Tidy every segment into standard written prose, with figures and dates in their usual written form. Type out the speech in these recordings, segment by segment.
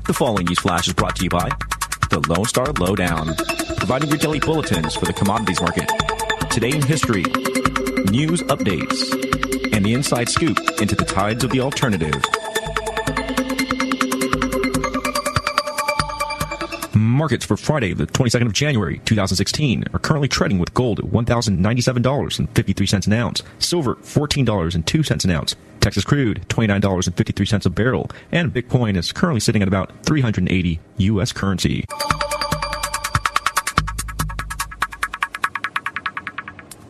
The following news flash is brought to you by the Lone Star Lowdown, providing your daily bulletins for the commodities market. Today in history, news updates, and the inside scoop into the tides of the alternative. Markets for Friday, the 22nd of January, 2016, are currently trading with gold at $1,097.53 an ounce, silver $14.02 an ounce, Texas crude $29.53 a barrel, and Bitcoin is currently sitting at about 380 U.S. currency.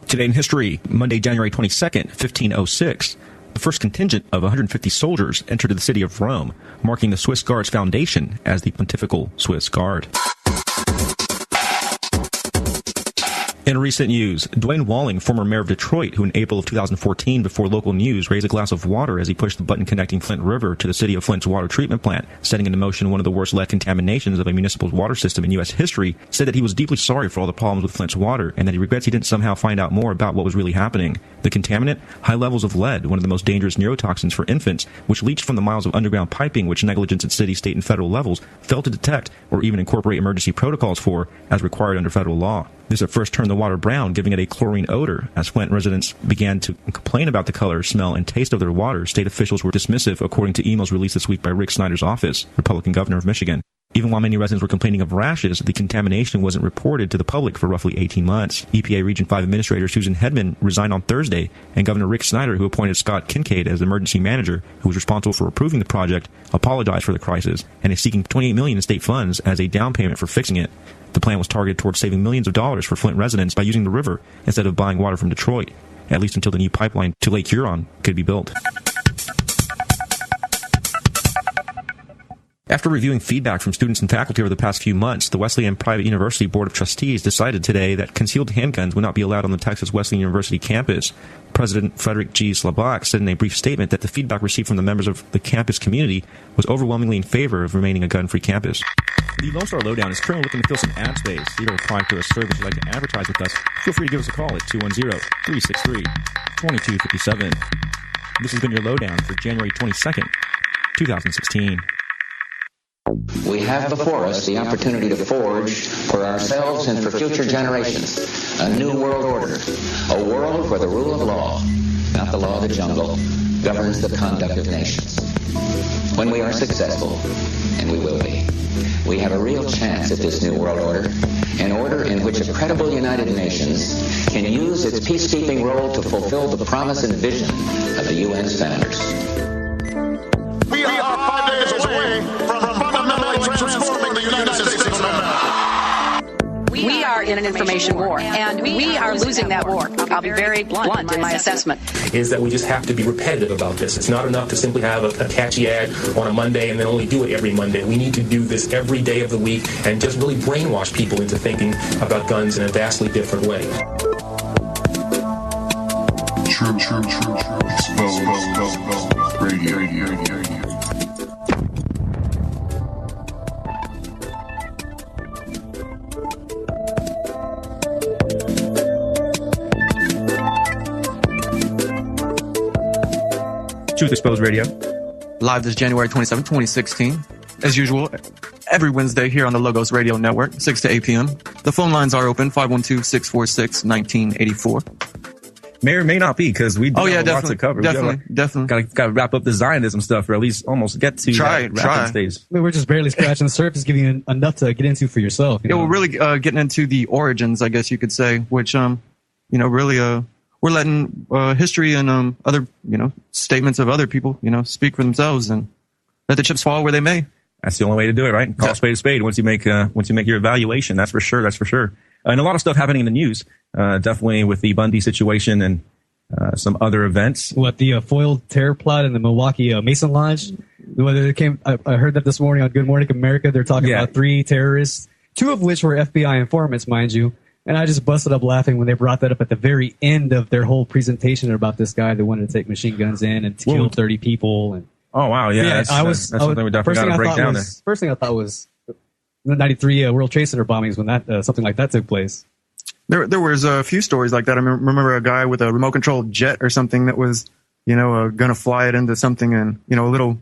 Today in history, Monday, January 22nd, 1506. The first contingent of 150 soldiers entered the city of Rome, marking the Swiss Guard's foundation as the Pontifical Swiss Guard. In recent news, Dwayne Walling, former mayor of Detroit, who in April of 2014, before local news, raised a glass of water as he pushed the button connecting Flint River to the city of Flint's water treatment plant, setting into motion one of the worst lead contaminations of a municipal water system in U.S. history, said that he was deeply sorry for all the problems with Flint's water and that he regrets he didn't somehow find out more about what was really happening. The contaminant? High levels of lead, one of the most dangerous neurotoxins for infants, which leached from the miles of underground piping which negligence at city, state, and federal levels failed to detect or even incorporate emergency protocols for, as required under federal law. This at first turned the water brown, giving it a chlorine odor. As Flint residents began to complain about the color, smell, and taste of their water, state officials were dismissive, according to emails released this week by Rick Snyder's office, Republican governor of Michigan. Even while many residents were complaining of rashes, the contamination wasn't reported to the public for roughly 18 months. EPA Region 5 Administrator Susan Hedman resigned on Thursday, and Governor Rick Snyder, who appointed Scott Kincaid as emergency manager, who was responsible for approving the project, apologized for the crisis and is seeking $28 million in state funds as a down payment for fixing it. The plan was targeted towards saving millions of dollars for Flint residents by using the river instead of buying water from Detroit, at least until the new pipeline to Lake Huron could be built. After reviewing feedback from students and faculty over the past few months, the Wesleyan Private University Board of Trustees decided today that concealed handguns would not be allowed on the Texas Wesleyan University campus. President Frederick G. Slabach said in a brief statement that the feedback received from the members of the campus community was overwhelmingly in favor of remaining a gun-free campus. The Lone Star Lowdown is currently looking to fill some ad space. If you're applying for a service you'd like to advertise with us, feel free to give us a call at 210-363-2257. This has been your Lowdown for January 22nd, 2016. We have before us the opportunity to forge for ourselves and for future generations a new world order, a world where the rule of law, not the law of the jungle, governs the conduct of nations. When we are successful, and we will be, we have a real chance at this new world order, an order in which a credible United Nations can use its peacekeeping role to fulfill the promise and vision of the UN's founders. We are 5 days away from fundamentally transforming the United States of America. We are in an information war, and we are losing that war. I'll be very blunt in my assessment. Is that we just have to be repetitive about this. It's not enough to simply have a catchy ad on a Monday and then only do it every Monday. We need to do this every day of the week and just really brainwash people into thinking about guns in a vastly different way. True. Exposed. Radio. Truth Exposed Radio. Live this January 27, 2016. As usual, every Wednesday here on the Logos Radio Network, 6 to 8 p.m. The phone lines are open, 512-646-1984. May or may not be, because we do have lots to cover. Definitely. Got to wrap up the Zionism stuff, or at least almost get to that stage. We're just barely scratching the surface, giving you enough to get into for yourself. Yeah, we're really getting into the origins, I guess you could say, which, really, we're letting history and other, statements of other people, speak for themselves and let the chips fall where they may. That's the only way to do it, right? Call a spade a spade once you make your evaluation. That's for sure. And a lot of stuff happening in the news, definitely with the Bundy situation and some other events. What, the foiled terror plot in the Milwaukee Mason Lodge? Whether it came, I heard that this morning on Good Morning America. They're talking about 3 terrorists, 2 of which were FBI informants, mind you. And I just busted up laughing when they brought that up at the very end of their whole presentation about this guy that wanted to take machine guns in and kill 30 people. And oh, wow. Yeah. That's something we definitely got to break down there. First thing I thought was the 93 World Trade Center bombings when that something like that took place. There was a few stories like that. I remember a guy with a remote controlled jet or something that was, going to fly it into something and, a little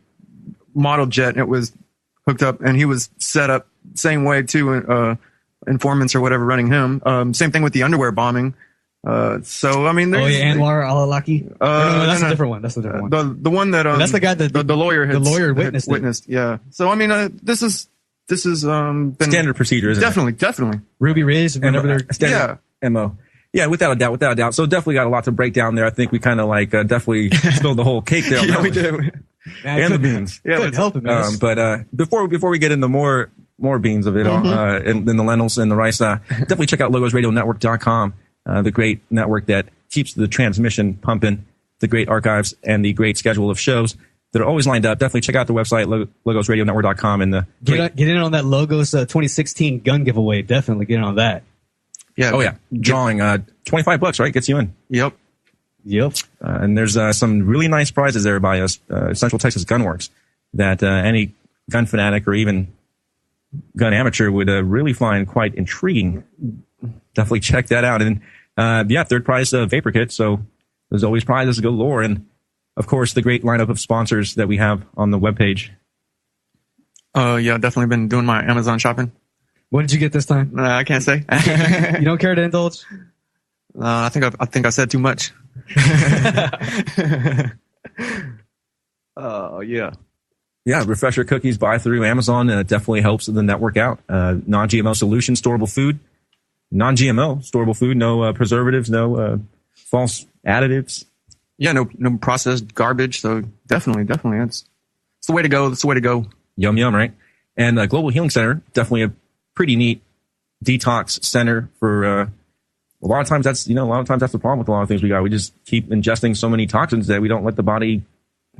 model jet. And it was hooked up, and he was set up same way too. Informants or whatever running him. Same thing with the underwear bombing. So I mean, there's, Anwar al-Awlaki. No, that's a different one. That's a different one. The one that that's the guy that the lawyer had, the lawyer witnessed. Yeah. So I mean, this is been standard procedure, isn't it? Definitely. Ruby Ridge, whenever they're standard MO. Yeah, without a doubt. So definitely got a lot to break down there. I think we kind of definitely spilled the whole cake there. Yeah, we did. And the beans. Yeah, couldn't help it, man. But before we get into more beans of it all, and the lentils and the rice, definitely check out logosradionetwork.com, the great network that keeps the transmission pumping, the great archives, and the great schedule of shows that are always lined up. Definitely check out the website, logosradionetwork.com. And get in on that Logos 2016 gun giveaway. Definitely get in on that. Yeah. Oh, yeah. Drawing $25, right? Gets you in. Yep. And there's some really nice prizes there by us, Central Texas Gunworks, that any gun fanatic or even gun amateur would really find quite intriguing. Definitely check that out. And third prize vapor kit. So there's always prizes galore. And of course, the great lineup of sponsors that we have on the webpage. Definitely been doing my Amazon shopping. What did you get this time? I can't say. You don't care to indulge? I think I said too much. Yeah, Refresher cookies buy through Amazon definitely helps the network out. Non-GMO solution, storable food. Non-GMO storable food, no preservatives, no false additives. Yeah, no processed garbage. So definitely, it's the way to go. That's the way to go. Yum, right? And Global Healing Center, definitely a pretty neat detox center for. A lot of times that's the problem with a lot of things we got. We just keep ingesting so many toxins that we don't let the body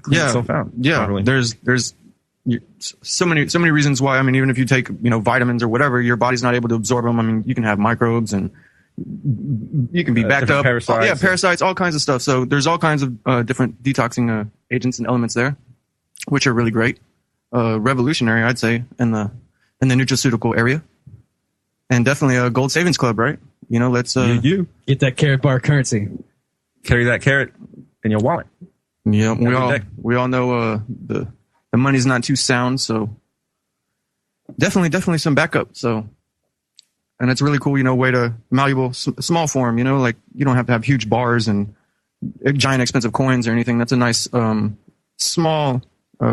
clean itself out. Yeah, properly. There's so many reasons why. I mean, even if you take vitamins or whatever, your body's not able to absorb them. I mean, you can have microbes and you can be backed up. Parasites. Parasites, all kinds of stuff. So there's all kinds of different detoxing agents and elements there, which are really great, revolutionary, I'd say, in the nutraceutical area, and definitely a gold savings club, right? Let's you get that carrot bar currency. Carry that carrot in your wallet. Yeah, we all know the money's not too sound, so definitely some backup. So, and it's really cool, way to malleable, small form. Like you don't have to have huge bars and giant expensive coins or anything. That's a nice small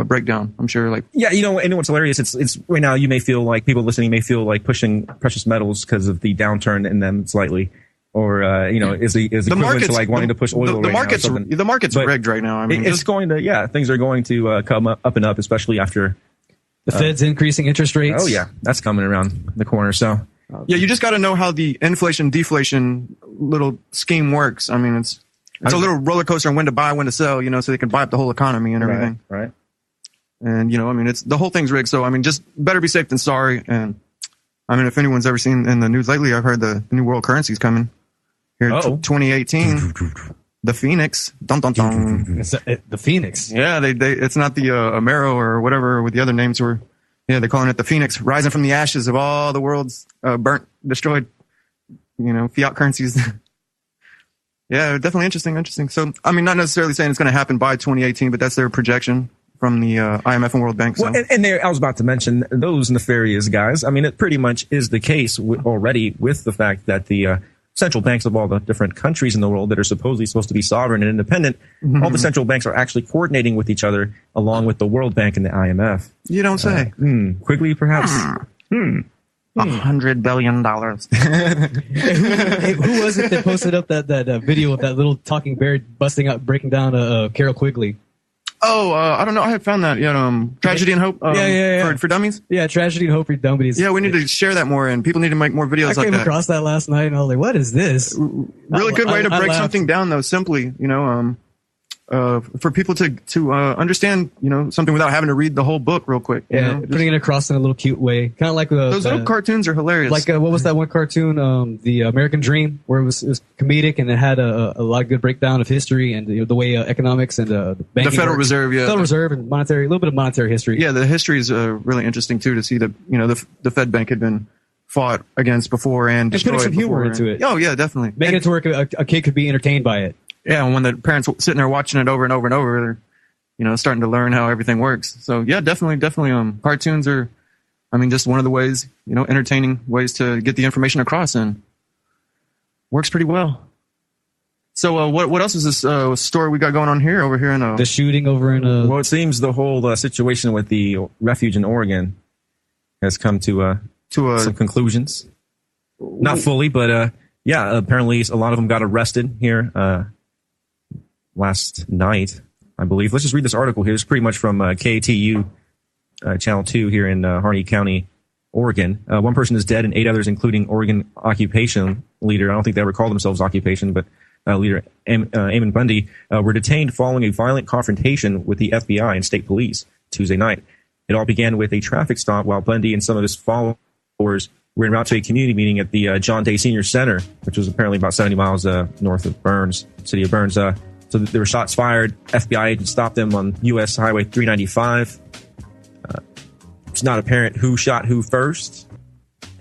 breakdown. I'm sure. And what's hilarious? It's right now. You may feel like people listening may feel like pushing precious metals because of the downturn in them slightly, or is equivalent to wanting to push oil. The market's rigged right now. I mean, it's going to things are going to come up and up, especially after the Fed's increasing interest rates. Oh yeah, that's coming around the corner. So you just got to know how the inflation deflation little scheme works. I mean, it's a little roller coaster on when to buy, when to sell. So they can buy up the whole economy and everything. Right. And, it's the whole thing's rigged. So, I mean, just better be safe than sorry. And, I mean, if anyone's ever seen in the news lately, I've heard the new world currency's coming here in 2018. The Phoenix. Dun, dun, dun. The Phoenix. Yeah, it's not the Amero or whatever with the other names were. Yeah, they're calling it the Phoenix, rising from the ashes of all the world's burnt, destroyed, fiat currencies. Yeah, definitely interesting. So, I mean, not necessarily saying it's going to happen by 2018, but that's their projection from the IMF and World Bank. So. Well, and there, I was about to mention those nefarious guys. I mean, it pretty much is the case already with the fact that the central banks of all the different countries in the world that are supposed to be sovereign and independent, all the central banks are actually coordinating with each other along with the World Bank and the IMF. You don't say. Quigley, perhaps. $100 billion. Who was it that posted up that video of that little talking bear breaking down Carol Quigley? Oh, I don't know. I had found that. Tragedy and Hope. For dummies. Yeah, Tragedy and Hope for dummies. Yeah, we need to share that more, and people need to make more videos like that. I came across that last night, and I was like, "What is this?" Really good way to break something down, though. Simply, for people to understand, something without having to read the whole book real quick. Putting it across in a little cute way, kind of like those little cartoons are hilarious. Like what was that one cartoon, The American Dream, where it was comedic and it had a lot of good breakdown of history and the way economics and the banking, the Federal Reserve, Federal Reserve and a little bit of monetary history. Yeah, the history is really interesting too to see that the Fed Bank had been fought against before and destroyed. Putting some humor into it. Oh yeah, definitely. Making it to where a kid could be entertained by it. Yeah, when the parents sitting there watching it over and over and over, starting to learn how everything works. So yeah, definitely. Cartoons are, just one of the ways, entertaining ways to get the information across, and works pretty well. So what else is this story we got going on here over here in the shooting over in Well, it seems the whole situation with the refuge in Oregon has come to some conclusions. Not fully, but apparently a lot of them got arrested here last night, I believe. Let's just read this article here. It's pretty much from KATU Channel 2 here in Harney County, Oregon. One person is dead and 8 others, including Oregon Occupation leader. I don't think they ever called themselves Occupation, but leader Ammon Bundy were detained following a violent confrontation with the FBI and state police Tuesday night. It all began with a traffic stop while Bundy and some of his followers were en route to a community meeting at the John Day Senior Center, which was apparently about 70 miles north of Burns, city of Burns. So there were shots fired. FBI agents stopped them on U.S. Highway 395. It's not apparent who shot who first,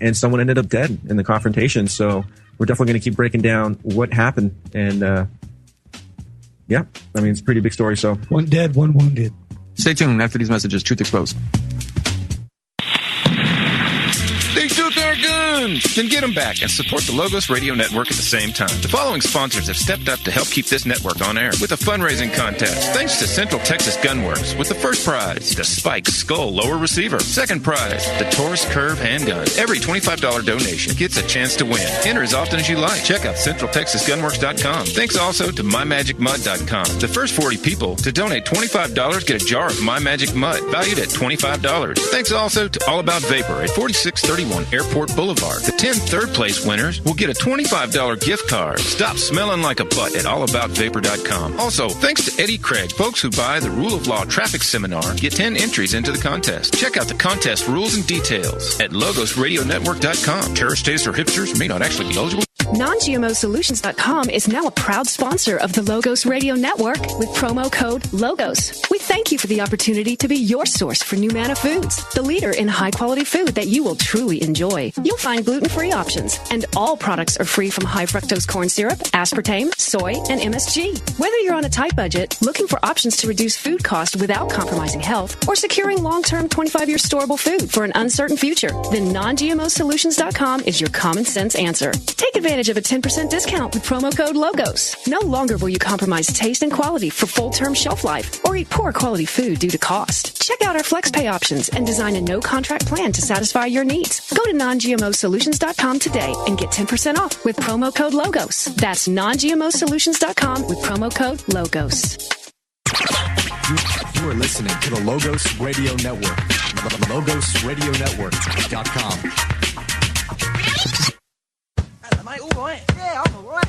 and someone ended up dead in the confrontation. So we're definitely going to keep breaking down what happened. And, it's a pretty big story. So 1 dead, 1 wounded. Stay tuned after these messages. Truth Exposed. They took our guns! Then get them back and support the Logos Radio Network at the same time. The following sponsors have stepped up to help keep this network on air with a fundraising contest. Thanks to Central Texas Gunworks with the first prize, the Spike Skull Lower Receiver. Second prize, the Taurus Curve Handgun. Every $25 donation gets a chance to win. Enter as often as you like. Check out CentralTexasGunworks.com. Thanks also to MyMagicMud.com. The first 40 people to donate $25 get a jar of My Magic Mud, valued at $25. Thanks also to All About Vapor at 4631 Airport Boulevard. The 10 third-place winners will get a $25 gift card. Stop smelling like a butt at allaboutVapor.com. Also, thanks to Eddie Craig, folks who buy the Rule of Law Traffic Seminar get 10 entries into the contest. Check out the contest rules and details at LogosRadioNetwork.com. Terrorist status or hipsters may not actually be eligible. Non-GMOsolutions.com is now a proud sponsor of the Logos Radio Network with promo code LOGOS. We thank you for the opportunity to be your source for Numana Foods, the leader in high-quality food that you will truly enjoy. You'll find gluten-free options, and all products are free from high-fructose corn syrup, aspartame, soy, and MSG. Whether you're on a tight budget, looking for options to reduce food cost without compromising health, or securing long-term 25-year storable food for an uncertain future, then Non-GMOsolutions.com is your common-sense answer. Take advantage of a 10% discount with promo code LOGOS. No longer will you compromise taste and quality for full-term shelf life or eat poor quality food due to cost. Check out our FlexPay options and design a no-contract plan to satisfy your needs. Go to non-GMOsolutions.com today and get 10% off with promo code LOGOS. That's non-GMOsolutions.com with promo code LOGOS. You are listening to the Logos Radio Network. LogosRadioNetwork.com. Am I all right? Yeah, I'm all right.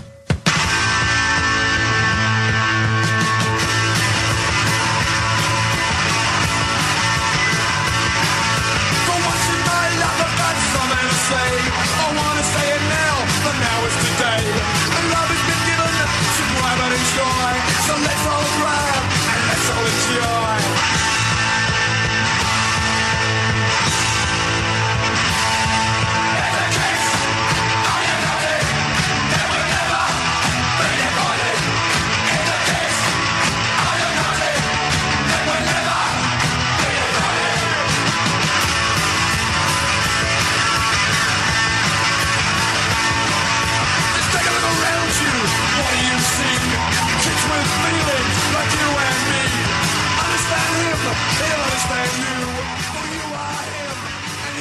For once in my life, I've got something to say. I want to say it now, but now is today. And love has been given to grab and enjoy. So let's all grab and let's all enjoy.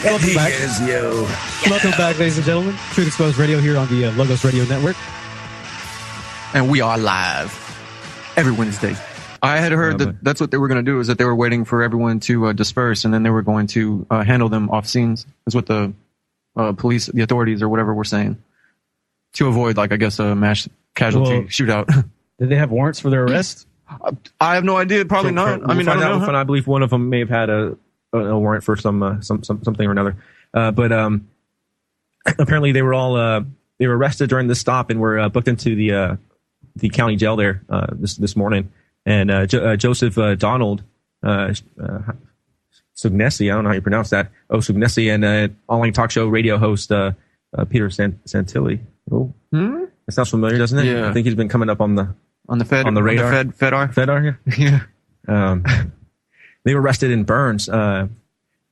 Welcome back. Welcome back, ladies and gentlemen. Truth Exposed Radio here on the Logos Radio Network. And we are live every Wednesday. I had heard that that's what they were going to do, is that they were waiting for everyone to disperse, and then they were going to handle them off scenes, is what the police, the authorities or whatever were saying, to avoid, like, I guess, a mass casualty shootout. Did they have warrants for their arrest? I have no idea. Probably not. I mean, I don't know. I believe one of them may have had a warrant for something or another. But apparently they were all they were arrested during the stop and were booked into the county jail there this morning. And Joseph Donald Sugnesi, I don't know how you pronounce that. Sugnesi, and online talk show radio host Peter Santilli. Oh, that sounds familiar, doesn't it? Yeah. I think he's been coming up on the radar. FEDAR. FEDAR, yeah. They were arrested in Burns. Don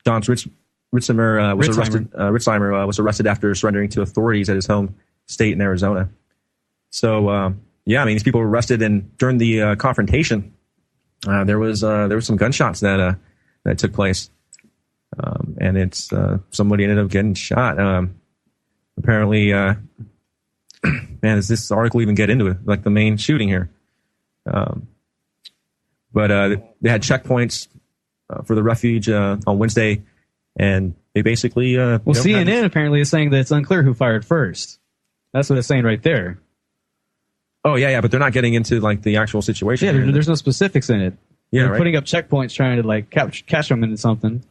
Ritzheimer was arrested. Ritzheimer was arrested after surrendering to authorities at his home state in Arizona. So these people were arrested, and during the confrontation, there was some gunshots that took place, and it's somebody ended up getting shot. Apparently, man, does this article even get into it? Like the main shooting here, but they had checkpoints for the refuge on Wednesday, and they basically CNN apparently is saying that it's unclear who fired first. That's what it's saying right there. Oh yeah, but they're not getting into like the actual situation. Yeah, there's no specifics in it. Yeah, they're right. putting up checkpoints trying to like catch them into something.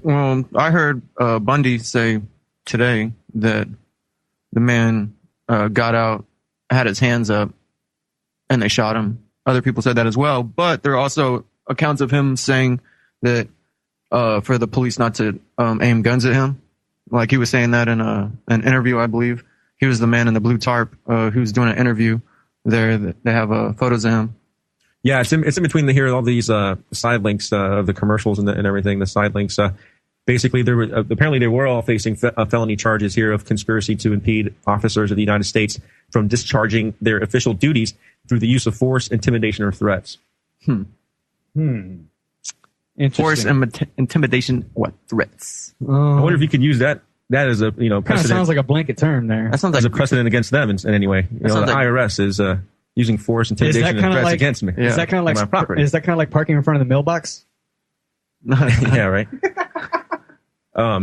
Well, I heard Bundy say today that the man got out, had his hands up, and they shot him. Other people said that as well, but there are also accounts of him saying that for the police not to aim guns at him. Like he was saying that in an interview, I believe. He was the man in the blue tarp who's doing an interview there. They have photos of him. Yeah, it's in between all these side links of the commercials and everything. The side links. Basically, apparently they were all facing felony charges here of conspiracy to impede officers of the United States from discharging their official duties through the use of force, intimidation, or threats. Force, intimidation, what threats? I wonder if you could use that as a precedent. Kind of sounds like a blanket term there. That sounds as like a precedent against them in any way. The IRS is using force, intimidation, and threats against me. Is that kind of like my property? Is that kind of like parking in front of the mailbox? Yeah, right.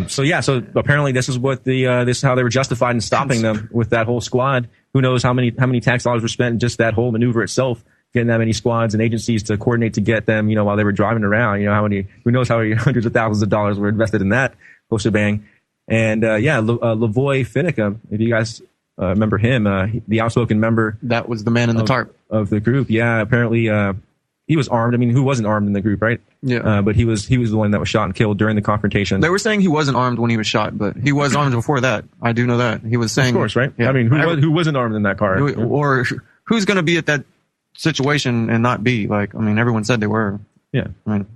So apparently this is what this is how they were justified in stopping them with that whole squad. Who knows how many tax dollars were spent in just that whole maneuver itself, getting that many squads and agencies to coordinate to get them, while they were driving around. Who knows how many hundreds of thousands of dollars were invested in that whole shebang. And Lavoy Finicum, if you guys remember him, the outspoken member. That was the man in the tarp of the group. Yeah, apparently he was armed. I mean, who wasn't armed in the group, right? Yeah. But he was the one that was shot and killed during the confrontation. They were saying he wasn't armed when he was shot, but he was armed before that. I do know that. He was saying, of course, right? Yeah. I mean, who wasn't armed in that car? Or who's going to be at that situation and not be? Like, I mean, everyone said they were. Yeah. I mean,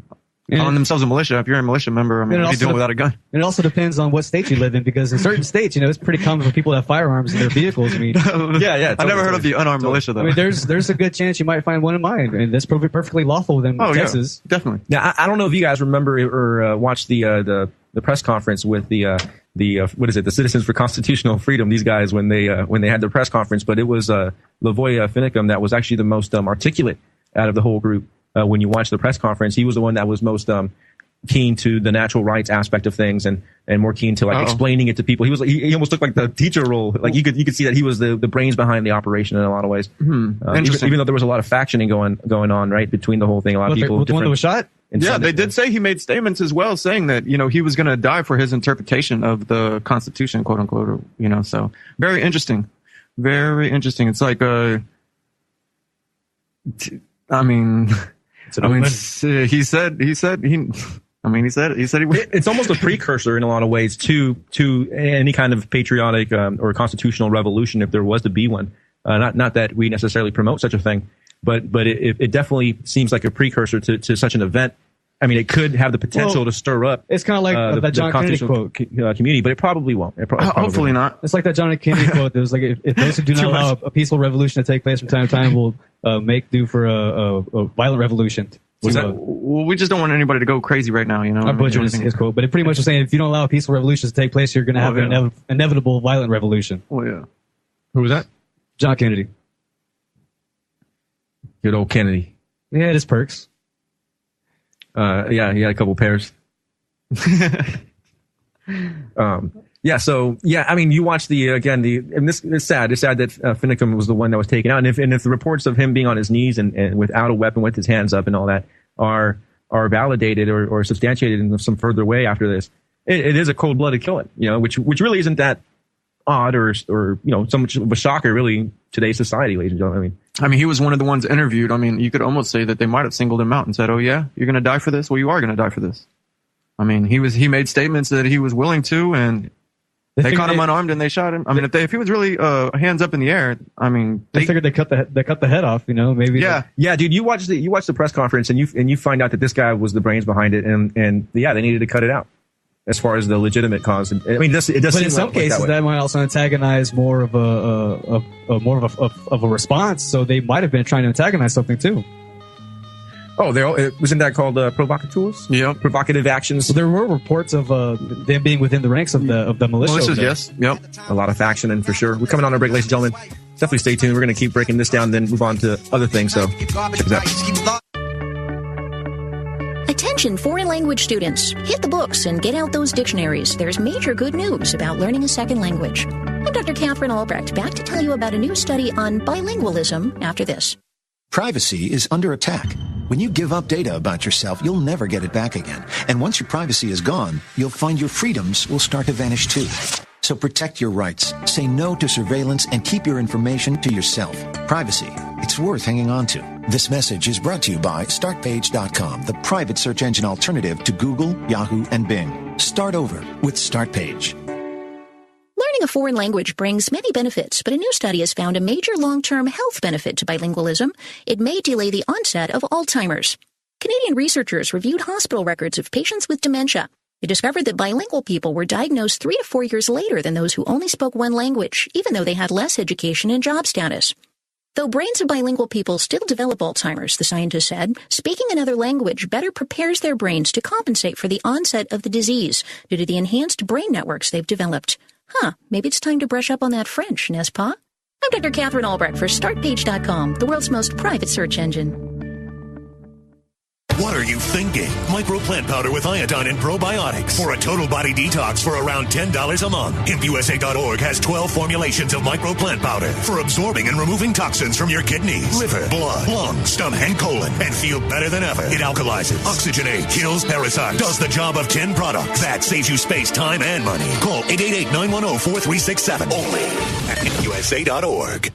calling themselves a militia. If you're a militia member, I mean, what are you doing without a gun? It also depends on what state you live in, because in certain states, it's pretty common for people to have firearms in their vehicles. I mean, yeah. I never heard of the unarmed militia, though. I mean, there's a good chance you might find one in mine, and that's perfectly lawful within Texas. Yeah, definitely. Now, I don't know if you guys remember or watched the press conference with the what is it, the Citizens for Constitutional Freedom? These guys when they had their press conference, but it was Lavoy Finicum that was actually the most articulate out of the whole group. When you watch the press conference, he was the one that was most keen to the natural rights aspect of things and more keen to explaining it to people. He almost looked like the teacher role. Like you could see that he was the brains behind the operation in a lot of ways. Even though there was a lot of factioning going on right between the whole thing. A lot of people. The one that was shot. Yeah, they did say he made statements as well, saying that he was going to die for his interpretation of the Constitution, quote unquote. So very interesting, very interesting. It's like I mean, he said he. It's almost a precursor in a lot of ways to any kind of patriotic or constitutional revolution, if there was to be one. Not that we necessarily promote such a thing, but it definitely seems like a precursor to such an event. I mean, it could have the potential to stir up. It's kind of like that John Kennedy quote. Community, but it probably won't. Hopefully not. It's like that John Kennedy quote that was like, if those who do not allow a peaceful revolution to take place from time to time will make for a violent revolution. Well, we just don't want anybody to go crazy right now, I'm butchering his quote, but it pretty much was saying if you don't allow a peaceful revolution to take place, you're going to have an inevitable violent revolution. Oh, yeah. Who was that? John Kennedy. Good old Kennedy. Yeah, it is perks. Yeah, he had a couple pairs. I mean, you watch and this is sad. It's sad that Finicum was the one that was taken out. And if the reports of him being on his knees and without a weapon, with his hands up and all that are validated or substantiated in some further way after this, it is a cold-blooded killing, which really isn't that odd or so much of a shocker, really, today's society, ladies and gentlemen. I mean, he was one of the ones interviewed. I mean, you could almost say that they might have singled him out and said, "Oh yeah, you're going to die for this? Well, you are going to die for this." I mean, he made statements that he was willing to, and They caught him unarmed and they shot him. I mean, if he was really hands up in the air, I mean, they figured they cut the head off. You know, maybe. Yeah, dude. You watch the press conference and you find out that this guy was the brains behind it, and they needed to cut it out as far as the legitimate cause. I mean, it does. But in some cases, that might also antagonize more of a response. So they might have been trying to antagonize something too. Oh, wasn't that called provocateurs? Yeah, provocative actions. Well, there were reports of them being within the ranks of the militia. Militias, yes, yep. A lot of faction, and for sure. We're coming on our break, ladies and gentlemen. Definitely stay tuned. We're going to keep breaking this down, then move on to other things. So check it out. Attention foreign language students. Hit the books and get out those dictionaries. There's major good news about learning a second language. I'm Dr. Catherine Albrecht, back to tell you about a new study on bilingualism after this. Privacy is under attack. When you give up data about yourself, you'll never get it back again. And once your privacy is gone, you'll find your freedoms will start to vanish too. So protect your rights, say no to surveillance, and keep your information to yourself. Privacy, it's worth hanging on to. This message is brought to you by StartPage.com, the private search engine alternative to Google, Yahoo, and Bing. Start over with StartPage. Learning a foreign language brings many benefits, but a new study has found a major long-term health benefit to bilingualism. It may delay the onset of Alzheimer's. Canadian researchers reviewed hospital records of patients with dementia. They discovered that bilingual people were diagnosed 3 to 4 years later than those who only spoke one language, even though they had less education and job status. Though brains of bilingual people still develop Alzheimer's, the scientists said, speaking another language better prepares their brains to compensate for the onset of the disease due to the enhanced brain networks they've developed. Maybe it's time to brush up on that French, n'est-ce pas? I'm Dr. Catherine Albrecht for StartPage.com, the world's most private search engine. What are you thinking? Micro plant powder with iodine and probiotics for a total body detox for around $10 a month. HempUSA.org has 12 formulations of micro plant powder for absorbing and removing toxins from your kidneys, liver, blood, lungs, stomach, and colon, and feel better than ever. It alkalizes, oxygenates, kills parasites, does the job of 10 products. That saves you space, time, and money. Call 888-910-4367 only at HempUSA.org.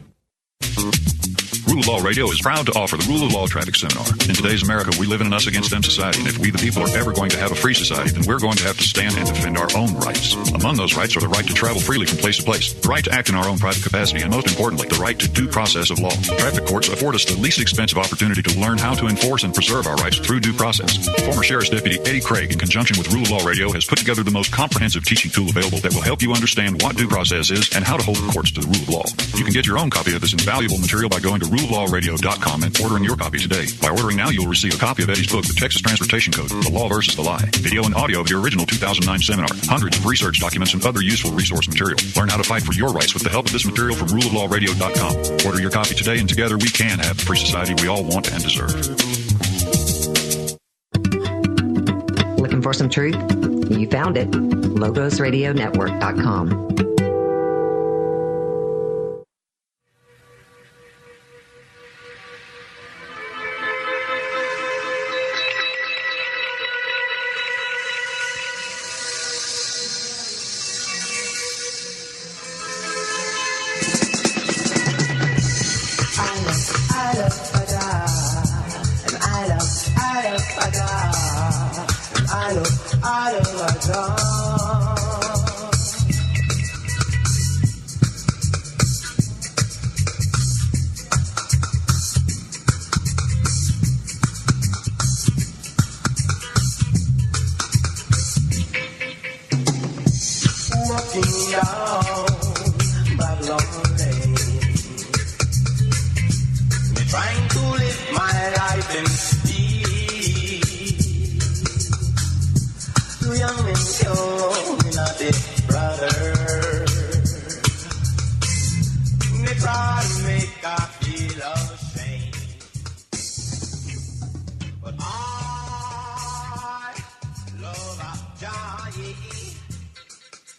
Rule of Law Radio is proud to offer the Rule of Law Traffic Seminar. In today's America, we live in an us-against-them society, and if we the people are ever going to have a free society, then we're going to have to stand and defend our own rights. Among those rights are the right to travel freely from place to place, the right to act in our own private capacity, and most importantly, the right to due process of law. Traffic courts afford us the least expensive opportunity to learn how to enforce and preserve our rights through due process. Former Sheriff's Deputy Eddie Craig, in conjunction with Rule of Law Radio, has put together the most comprehensive teaching tool available that will help you understand what due process is and how to hold the courts to the rule of law. You can get your own copy of this invaluable material by going to ruleoflawradio.com and ordering your copy today. By ordering now, you'll receive a copy of Eddie's book, The Texas Transportation Code, The Law versus the Lie, video and audio of the original 2009 seminar, hundreds of research documents, and other useful resource material. Learn how to fight for your rights with the help of this material from ruleoflawradio.com. Order your copy today, and together we can have the free society we all want and deserve. Looking for some truth? You found it. LogosRadioNetwork.com.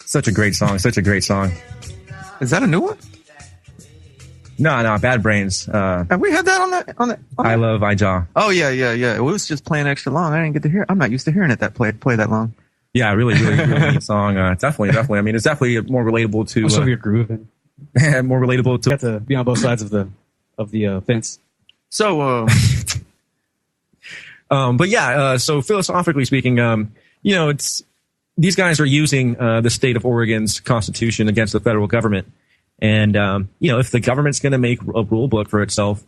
Such a great song. Such a great song. Is that a new one? No, Bad Brains. Have we had that on that? I Love Ijah. Oh yeah. It was just playing extra long. I didn't get to hear it. I'm not used to hearing it play that long. Yeah, really neat song. Definitely. I mean, it's definitely more relatable to. Also, your groove. More relatable to. You have to be on both sides of the fence. So, but yeah. So philosophically speaking, it's these guys are using the state of Oregon's constitution against the federal government. And, if the government's going to make a rule book for itself,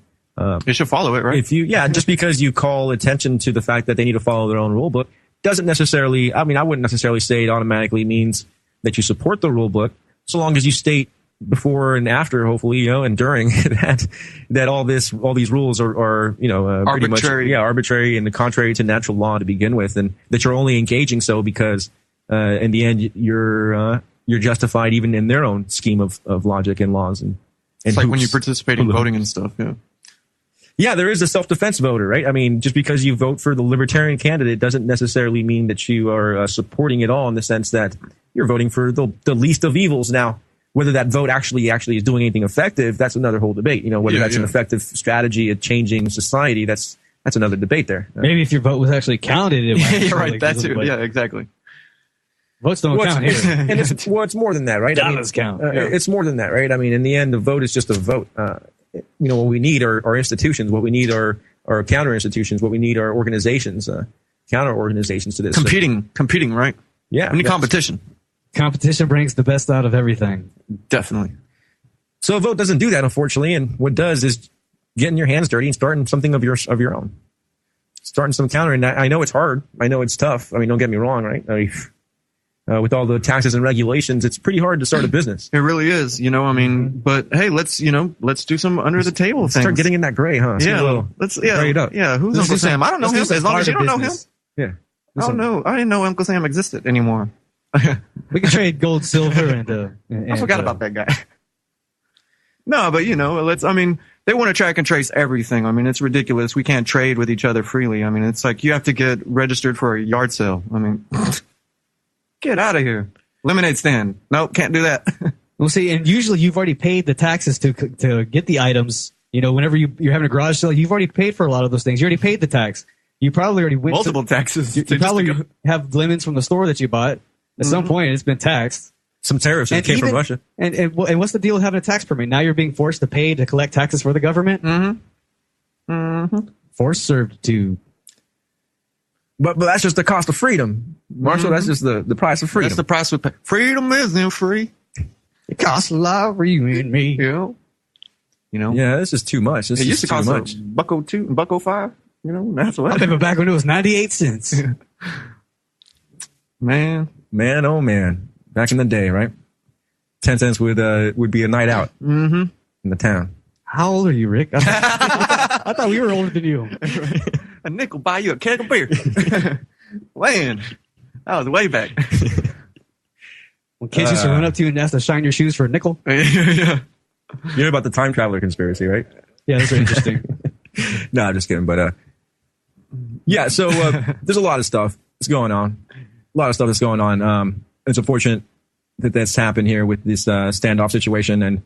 you should follow it, right? Just because you call attention to the fact that they need to follow their own rule book doesn't necessarily, I wouldn't necessarily say it automatically means that you support the rule book, so long as you state before and after, hopefully, and during that all these rules are pretty much arbitrary and contrary to natural law to begin with, and that you're only engaging so because in the end you're justified even in their own scheme of logic and laws and it's like when you participate in voting and stuff. Yeah, there is a self-defense voter, right? Just because you vote for the libertarian candidate doesn't necessarily mean that you are supporting it all, in the sense that you're voting for the least of evils. Now, whether that vote actually is doing anything effective, that's another whole debate. Whether that's an effective strategy at changing society, that's another debate there. Maybe if your vote was actually counted, it might. You're right. That too. Yeah, exactly. Votes don't count here. And it's more than that, right? Dollars count. It's more than that, right? In the end, the vote is just a vote. What we need are institutions. What we need are counter institutions. What we need are organizations, counter organizations to this. Competing, right? Yeah. We need competition. Competition brings the best out of everything. Definitely. So a vote doesn't do that, unfortunately. And what does is getting your hands dirty and starting something of your own. Starting some counter. And I know it's hard. I know it's tough. Don't get me wrong, right? With all the taxes and regulations, it's pretty hard to start a business. It really is, but hey, let's do some under the table things. Start getting in that gray, huh? Let's grayed up. Yeah, who's Uncle Sam? I don't know him. As long as you don't know him. Yeah. I don't know. I didn't know Uncle Sam existed anymore. We can trade gold, silver, and I forgot about that guy. No, but they want to track and trace everything. It's ridiculous. We can't trade with each other freely. It's like you have to get registered for a yard sale. Get out of here. Lemonade stand. Nope, can't do that. Well, see, and usually you've already paid the taxes to get the items. Whenever you're having a garage sale, you've already paid for a lot of those things. You already paid the tax. You probably already went multiple taxes. You probably have lemons from the store that you bought. At some point, it's been taxed. Some tariffs that came from Russia. And what's the deal with having a tax permit? Now you're being forced to pay to collect taxes for the government? Forced servitude. But that's just the cost of freedom. Marshall, that's just the price of freedom. That's the price we pay. Freedom isn't free. It costs a lot for you and me. Yeah. Yeah, this is too much. This it is used to too cost much. $1.02, $1.05. That's what I remember back when it was 98 cents. Man, oh man. Back in the day, right? 10 cents would be a night out in the town. How old are you, Rick? I thought we were older than you. A nickel buy you a keg of beer. Man, that was way back. When kids used to run up to you and ask to shine your shoes for a nickel. Yeah. You know about the time traveler conspiracy, right? Yeah, that's very interesting. No, I'm just kidding. But yeah, so there's a lot of stuff that's going on. A lot of stuff that's going on. It's unfortunate that that's happened here with this standoff situation. And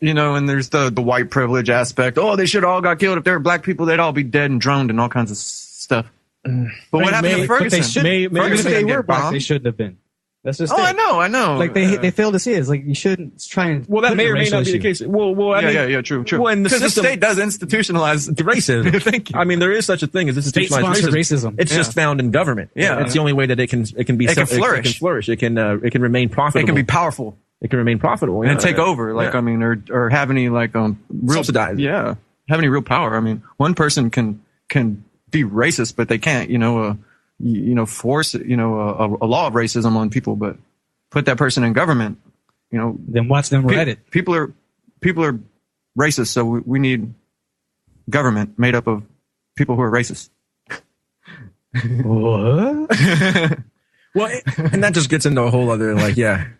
and there's the white privilege aspect. Oh, they should have all got killed. If they were black people, they'd all be dead and droned and all kinds of stuff. But what happened to Ferguson? Maybe if they were black, they shouldn't have been. That's just I know. Like they failed to see it. It's like you shouldn't try and. Well, that may or may not be the case. Well, I mean, true. Well, because the state does institutionalize racism. Thank you. There is such a thing as institutionalized racism. It's just found in government. Yeah, it's the only way that it can be. It can flourish. It can flourish. It can remain profitable. It can be powerful. It can remain profitable and take over. Or have any real subsidize. Yeah, have any real power. One person can be racist, but they can't force a law of racism on people, but put that person in government, then watch them write it. People are racist, so we need government made up of people who are racist. What? Well, and that just gets into a whole other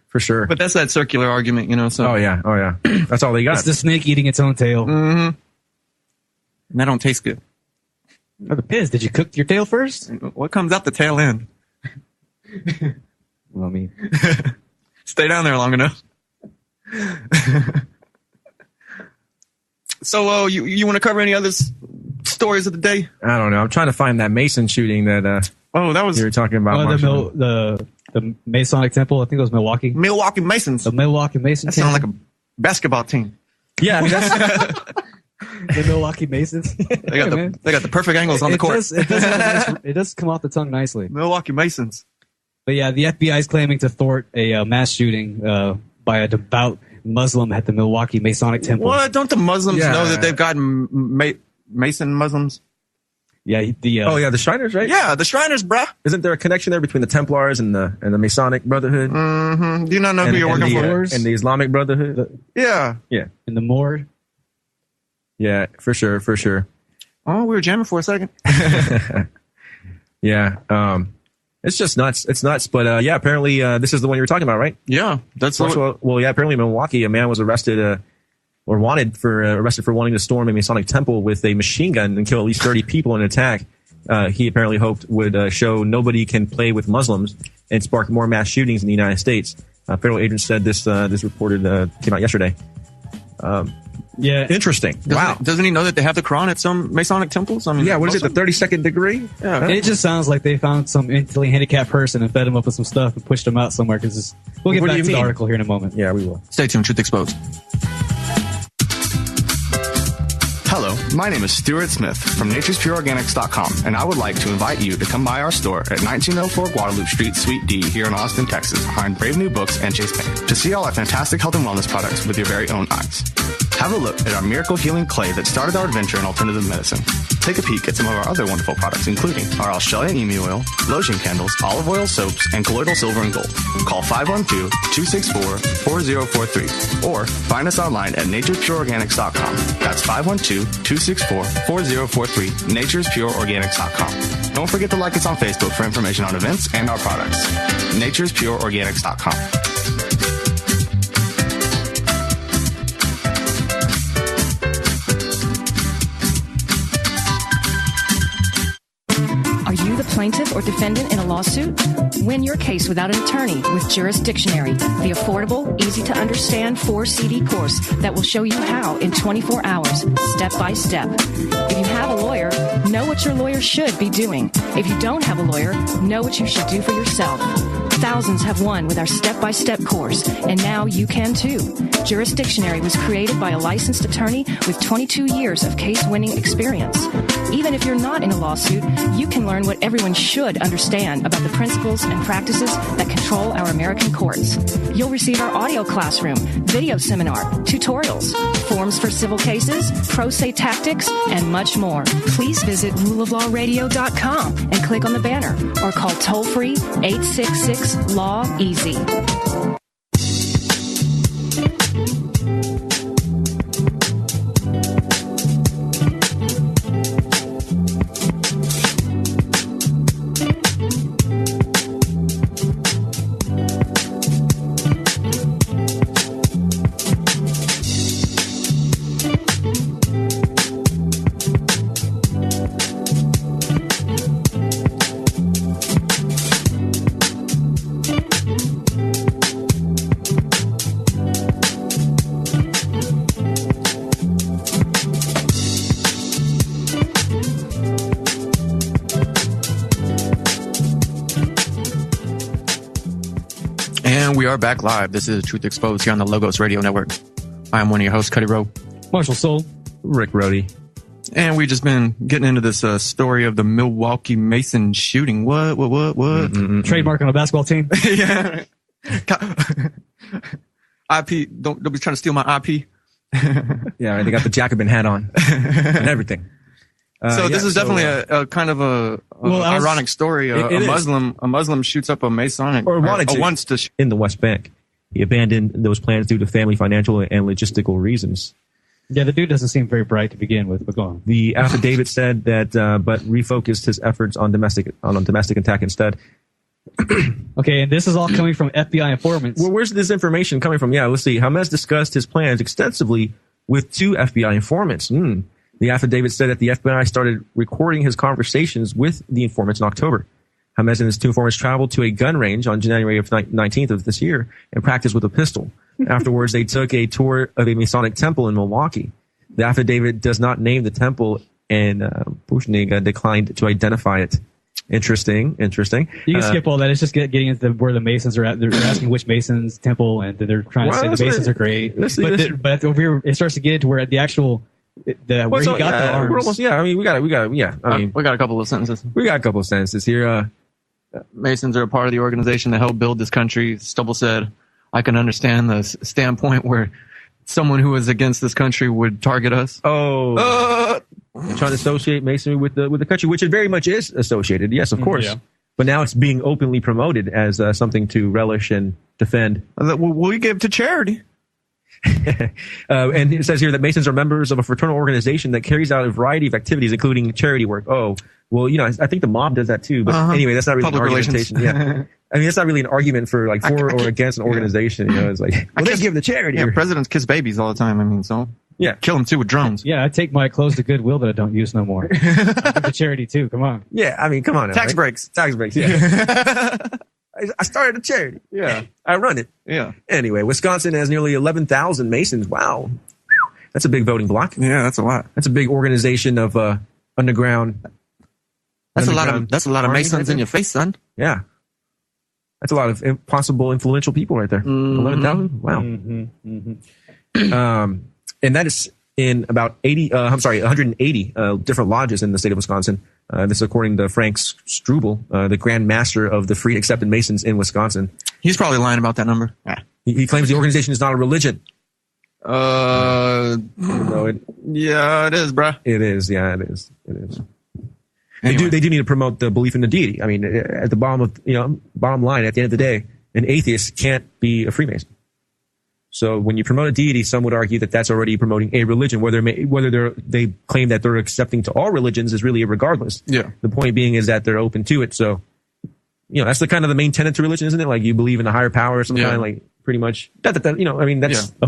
for sure. But that's that circular argument, so. Oh yeah. That's all they got. It's the snake eating its own tail. Mm-hmm. And that don't taste good. Oh, the piz. Did you cook your tail first? What comes out the tail end? Well, stay down there long enough. So, you want to cover any other stories of the day? I don't know. I'm trying to find that Mason shooting that. That was you were talking about. The Masonic Temple. I think it was Milwaukee. Milwaukee Masons. The Milwaukee Masons. That sounds like a basketball team. Yeah, that's. The Milwaukee Masons. They got the perfect angles on the court. It does come off the tongue nicely. Milwaukee Masons. But yeah, the FBI is claiming to thwart a mass shooting by a devout Muslim at the Milwaukee Masonic Temple. What? Don't the Muslims know that they've got Mason Muslims? Yeah, the Shriners, right? Yeah, the Shriners, bruh. Isn't there a connection there between the Templars and the Masonic Brotherhood? Mm-hmm. Do you not know who you're working for? And the Islamic Brotherhood? Yeah. And the Moor? Yeah, for sure. Oh, we were jamming for a second. Yeah. It's just nuts. It's nuts. But apparently this is the one you were talking about, right? Yeah. Apparently in Milwaukee, a man was arrested arrested for wanting to storm a Masonic temple with a machine gun and kill at least 30 people in an attack. He apparently hoped would show nobody can play with Muslims and spark more mass shootings in the United States. Federal agents said this reported came out yesterday. Yeah, interesting. Doesn't he know that they have the Quran at some Masonic temples? I mean, what is it? The 32nd degree? Yeah. It just sounds like they found some mentally handicapped person and fed him up with some stuff and pushed him out somewhere. Because we'll get back to the article here in a moment. Yeah, we will. Stay tuned. Truth Exposed. Hello, my name is Stuart Smith from naturespureorganics.com, and I would like to invite you to come by our store at 1904 Guadalupe Street, Suite D, here in Austin, Texas, behind Brave New Books and Chase Bank, to see all our fantastic health and wellness products with your very own eyes. Have a look at our miracle healing clay that started our adventure in alternative medicine. Take a peek at some of our other wonderful products, including our Australian emu oil, lotion candles, olive oil soaps, and colloidal silver and gold. Call 512-264-4043 or find us online at naturespureorganics.com. That's 512-264-4043, naturespureorganics.com. Don't forget to like us on Facebook for information on events and our products. naturespureorganics.com. Are you the plaintiff or defendant in a lawsuit? Win your case without an attorney with Jurisdictionary, the affordable, easy-to-understand 4-CD course that will show you how in 24 hours, step by step. If you have a lawyer, know what your lawyer should be doing. If you don't have a lawyer, know what you should do for yourself. Thousands have won with our step-by-step course, and now you can too. Jurisdictionary was created by a licensed attorney with 22 years of case-winning experience. Even if you're not in a lawsuit, you can learn what everyone should understand about the principles and practices that control our American courts. You'll receive our audio classroom, video seminar, tutorials, forms for civil cases, pro se tactics, and much more. Please visit ruleoflawradio.com and click on the banner or call toll-free 866-LAW-EASY. We are back live. This is Truth Exposed here on the Logos Radio Network. I am one of your hosts, Cuddy Rowe. Marshall Soul. Rick Rohde. And we've just been getting into this story of the Milwaukee Mason shooting. What? Trademark on a basketball team? Yeah. IP. Don't be trying to steal my IP. Yeah, they got the Jacobin hat on and everything. This is definitely a kind of a ironic story. A Muslim shoots up a Masonic wants to in the West Bank. He abandoned those plans due to family, financial, and logistical reasons. Yeah, the dude doesn't seem very bright to begin with. But go on. The affidavit said that, but refocused his efforts on domestic attack instead. Okay, and this is all coming from FBI informants. Well, where's this information coming from? Yeah, let's see. Hamez discussed his plans extensively with 2 FBI informants. The affidavit said that the FBI started recording his conversations with the informants in October. Hamez and his 2 informants traveled to a gun range on January 19th of this year and practiced with a pistol. Afterwards, they took a tour of a Masonic temple in Milwaukee. The affidavit does not name the temple, and Bushnig declined to identify it. Interesting. You can skip all that. It's just getting into where the Masons are at. They're asking which Masons temple, and they're trying to say the Masons are great. But over here, it starts to get to where the actual... where he got the arms. We're almost, we got. We got a couple of sentences. We got a couple of sentences here. Masons are a part of the organization that helped build this country. Stubble said, I can understand the standpoint where someone who is against this country would target us. Trying to associate Masonry with the country, which it very much is associated. Yes, of course. Yeah. But now it's being openly promoted as something to relish and defend. We give to charity. And it says here that Masons are members of a fraternal organization that carries out a variety of activities, including charity work. Oh, well, I think the mob does that too. But anyway, that's not really Public an relations. argumentation. Yeah. I mean, it's not really an argument for like for or against an organization. It's like, well, they give the charity. Yeah, presidents kiss babies all the time. I mean, so yeah, kill them too with drones. Yeah, I take my clothes to Goodwill that I don't use no more. I give to charity too. Come on. Yeah, I mean, come on. Now, Tax breaks. Tax breaks. Yeah. I started a charity. Yeah. I run it. Yeah. Anyway, Wisconsin has nearly 11,000 Masons. Wow. That's a big voting block. Yeah, that's a lot. That's a big organization of underground. That's a lot of Masons in your face, son. Yeah. That's a lot of possible influential people right there. 11,000? Wow. And that is in about 180 different lodges in the state of Wisconsin. This is according to Frank Struble, the Grand Master of the Free Accepted Masons in Wisconsin. He's probably lying about that number. He claims the organization is not a religion. Yeah, it is, bruh. It is. Yeah, it is. It is. Anyway. They do need to promote the belief in the deity. I mean, at the bottom line, at the end of the day, an atheist can't be a Freemason. So when you promote a deity, some would argue that that's already promoting a religion. Whether they claim that they're accepting to all religions is really irregardless. Yeah. The point being is that they're open to it. So, that's the kind of the main tenet to religion, isn't it? Like you believe in a higher power or some kind, like pretty much. That's a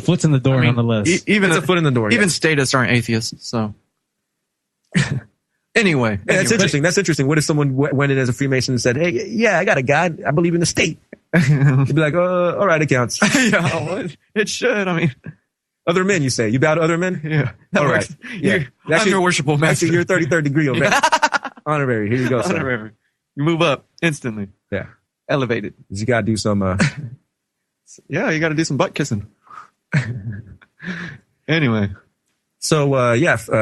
foot in the door nonetheless. Even a foot in the door. Even statists aren't atheists. So. Anyway. Yeah, that's interesting. That's interesting. What if someone went in as a Freemason and said, hey, yeah, I got a God. I believe in the state. You'd be like, all right, it counts. Yeah, well, it should. I mean, other men, you say. You bow to other men? Yeah. All right. Yeah. I'm your worshipful master. Actually, you're 33rd degree over there. Honorary. Here you go, son. Honorary. You move up instantly. Yeah. Elevated. You got to do some... yeah, you got to do some butt kissing. Anyway. So,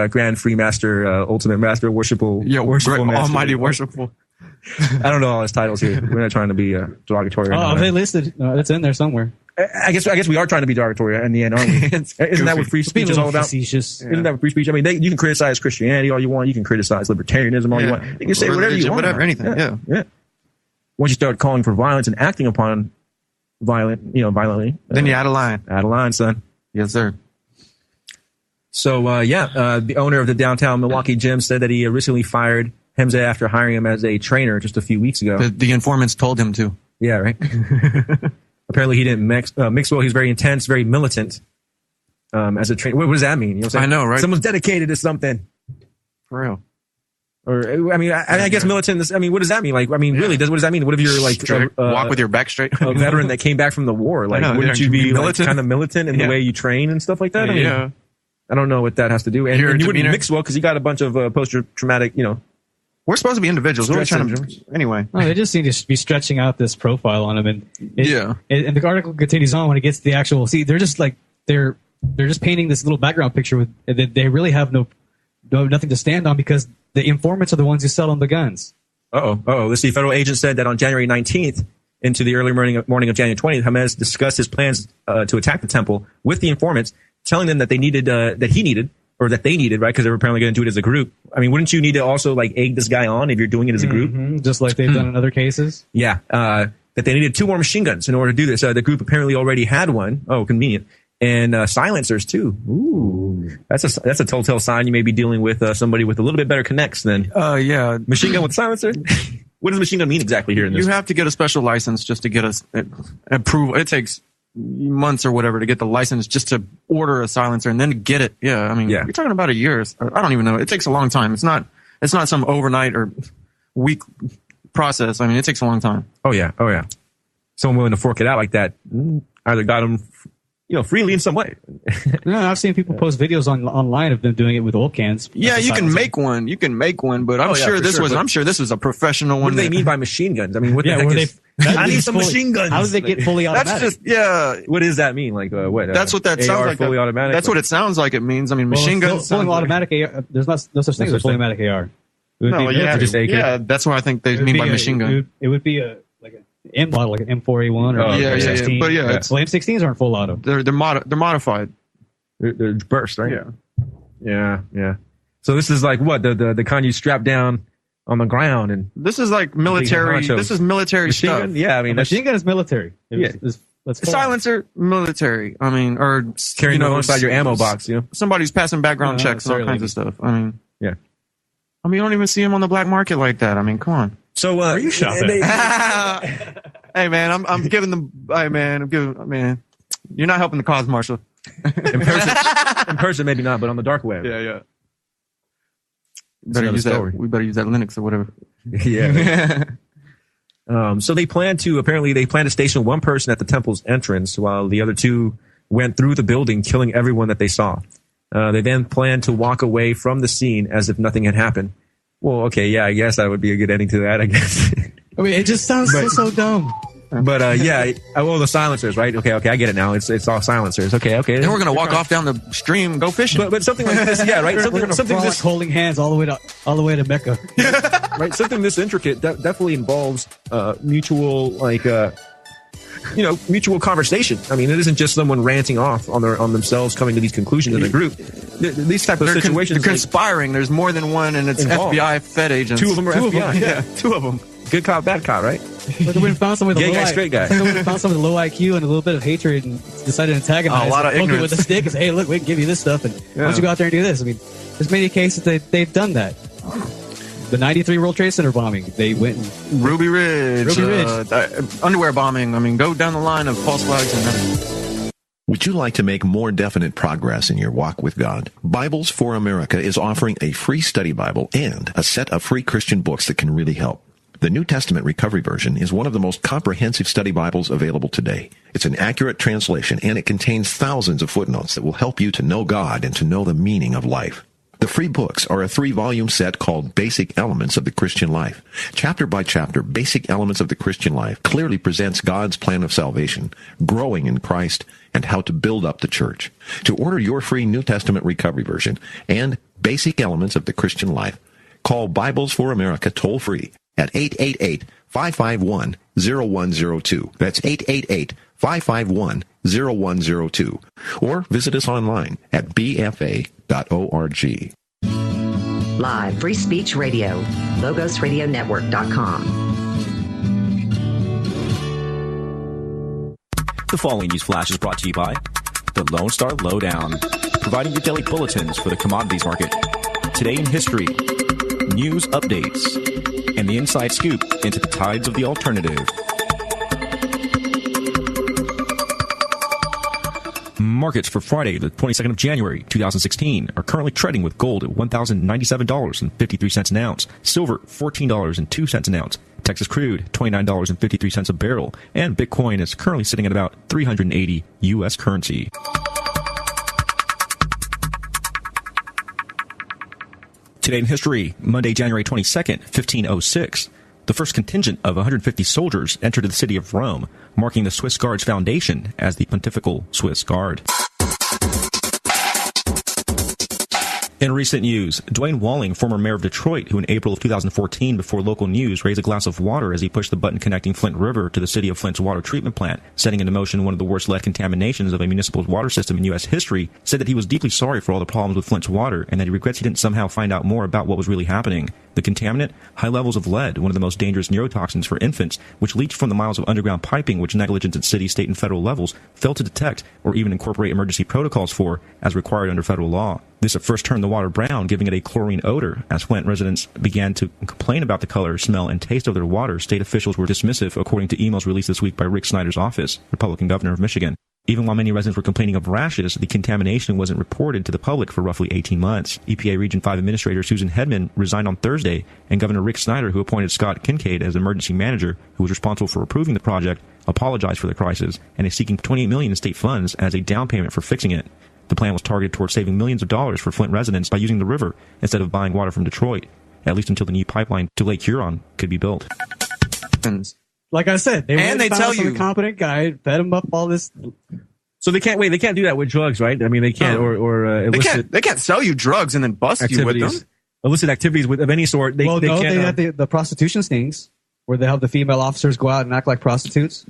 Grand Free Master, Ultimate Master, Worshipful Master. Almighty Worshipful. I don't know all his titles here. We're not trying to be derogatory. Oh, they listed. It's in there somewhere. I guess we are trying to be derogatory in the end, aren't we? Isn't that what free speech is all about? Facetious. Isn't that what free speech? I mean, you can criticize Christianity all you want. You can criticize libertarianism all you want. You can say whatever you want. Whatever, anything. Yeah. Once you start calling for violence and acting upon violently, then you add a line. Add a line, son. Yes, sir. So, the owner of the downtown Milwaukee gym said that he recently fired Hemza after hiring him as a trainer just a few weeks ago. The informants told him to. Yeah, right. Apparently he didn't mix well. He's very intense, very militant as a trainer. What does that mean? You know what I'm saying? I know, right? Someone's dedicated to something. For real. Or, I mean, I guess militant, I mean, what does that mean? Like, I mean, really, what does that mean? What if you're like... walk with your back straight? A veteran that came back from the war. Like, wouldn't you be like, kind of militant in the way you train and stuff like that? I mean, I don't know what that has to do. And you wouldn't mix well because you got a bunch of post-traumatic, We're supposed to be individuals. We're trying to, anyway. No, they just seem to be stretching out this profile on him, and and the article continues on when it gets to the actual. See, they're just like they're just painting this little background picture with. They really have nothing to stand on because the informants are the ones who sell them the guns. Let's see. Federal agents said that on January 19th into the early morning of January 20th, Hamas discussed his plans to attack the temple with the informants, telling them that they needed right? Because they were apparently going to do it as a group. I mean, wouldn't you need to also like egg this guy on if you're doing it as a group? Just like they've done in other cases? Yeah. That they needed 2 more machine guns in order to do this. The group apparently already had one. Oh, convenient. And silencers too. Ooh. That's a telltale sign you may be dealing with somebody with a little bit better connects than machine gun with silencer. What does machine gun mean exactly here in this? You have to get a special license just to get approval. It takes months or whatever to get the license just to order a silencer and then get it. Yeah, I mean, you're talking about a year. I don't even know. It takes a long time. It's not some overnight or week process. I mean, it takes a long time. Oh yeah. Someone willing to fork it out like that either got them, freely in some way. No, I've seen people post videos online of them doing it with oil cans. Yeah, you can make one. But I'm sure this was a professional one. What do they mean by machine guns? I mean, what the heck is... I need some machine guns. How do they get fully automatic? That's what does that mean? Like what? That's what that sounds like. Fully automatic. That's what it sounds like. It means. I mean, machine guns. Fully automatic AR. There's no such thing as a fully automatic AR. Yeah, that's what I think they mean by machine gun. It would be a M model, like an M4A1 or M16. But Well, M16s aren't full auto. They're modified. They're burst, right? Yeah. So this is like what the kind you strap down on the ground, and this is like military. This is military machine stuff. gun? Yeah, I mean, machine gun is military. Silencer, military. I mean, or carrying alongside your ammo box. Somebody's passing background checks and all kinds of stuff. I mean, you don't even see them on the black market like that. I mean, come on. So are you shopping? Hey man, I'm giving them. Hey man, you're not helping the cause, Marshall. In person, maybe not, but on the dark web. Yeah. We better use that Linux or whatever. Yeah. So they plan to station one person at the temple's entrance while the other two went through the building, killing everyone that they saw. They then planned to walk away from the scene as if nothing had happened. Well, okay, yeah, I guess that would be a good ending to that, I guess. I mean, it just sounds so dumb. But the silencers, right? Okay, I get it now. It's all silencers. Okay. Then we're gonna walk off down the stream, and go fishing. But something like this, yeah, right. We're gonna frolic holding hands all the way to Mecca. Right. Something this intricate definitely involves mutual mutual conversation. I mean, it isn't just someone ranting off on themselves, coming to these conclusions in a group. These type of situations, they're conspiring. There's more than one, and it's involved. FBI Fed agents. Two of them are FBI. Yeah, two of them. Good cop, bad cop, right? But they would have found someone with gay guy, straight guy. They would have found someone with low IQ and a little bit of hatred and decided to antagonize. A lot of ignorance. With a stick and say, hey, look, we can give you this stuff, and why don't you go out there and do this? I mean, there's many cases that they've done that. The 93 World Trade Center bombing, they went and Ruby Ridge. Underwear bombing. I mean, go down the line of false flags and everything. Would you like to make more definite progress in your walk with God? Bibles for America is offering a free study Bible and a set of free Christian books that can really help. The New Testament Recovery Version is one of the most comprehensive study Bibles available today. It's an accurate translation, and it contains thousands of footnotes that will help you to know God and to know the meaning of life. The free books are a 3-volume set called Basic Elements of the Christian Life. Chapter by chapter, Basic Elements of the Christian Life clearly presents God's plan of salvation, growing in Christ, and how to build up the church. To order your free New Testament Recovery Version and Basic Elements of the Christian Life, call Bibles for America toll-free at 888-551-0102. That's 888-551-0102. Or visit us online at bfa.org. Live Free Speech Radio, LogosRadioNetwork.com. The following news flash is brought to you by the Lone Star Lowdown, providing your daily bulletins for the commodities market. Today in history, news updates, and the inside scoop into the tides of the alternative. Markets for Friday, the 22nd of January, 2016, are currently trading with gold at $1,097.53 an ounce, silver $14.02 an ounce, Texas crude $29.53 a barrel, and Bitcoin is currently sitting at about 380 U.S. currency. Today in history, Monday, January 22nd, 1506, the first contingent of 150 soldiers entered the city of Rome, marking the Swiss Guard's foundation as the Pontifical Swiss Guard. In recent news, Dwayne Walling, former mayor of Detroit, who in April of 2014, before local news, raised a glass of water as he pushed the button connecting Flint River to the city of Flint's water treatment plant, setting into motion one of the worst lead contaminations of a municipal water system in U.S. history, said that he was deeply sorry for all the problems with Flint's water and that he regrets he didn't somehow find out more about what was really happening. The contaminant? High levels of lead, one of the most dangerous neurotoxins for infants, which leached from the miles of underground piping which negligence at city, state, and federal levels failed to detect or even incorporate emergency protocols for, as required under federal law. This at first turned the water brown, giving it a chlorine odor. As Flint residents began to complain about the color, smell, and taste of their water, state officials were dismissive, according to emails released this week by Rick Snyder's office, Republican governor of Michigan. Even while many residents were complaining of rashes, the contamination wasn't reported to the public for roughly 18 months. EPA Region 5 Administrator Susan Hedman resigned on Thursday, and Governor Rick Snyder, who appointed Scott Kincaid as emergency manager, who was responsible for approving the project, apologized for the crisis and is seeking $28 million in state funds as a down payment for fixing it. The plan was targeted towards saving millions of dollars for Flint residents by using the river instead of buying water from Detroit, at least until the new pipeline to Lake Huron could be built. Like I said, they tell you, competent guy fed him up all this. So they can't wait. They can't do that with drugs, right? I mean, they can't or illicit. They can't sell you drugs and then bust you with them. illicit activities of any sort, they no, can't. They have the prostitution stings where they have the female officers go out and act like prostitutes.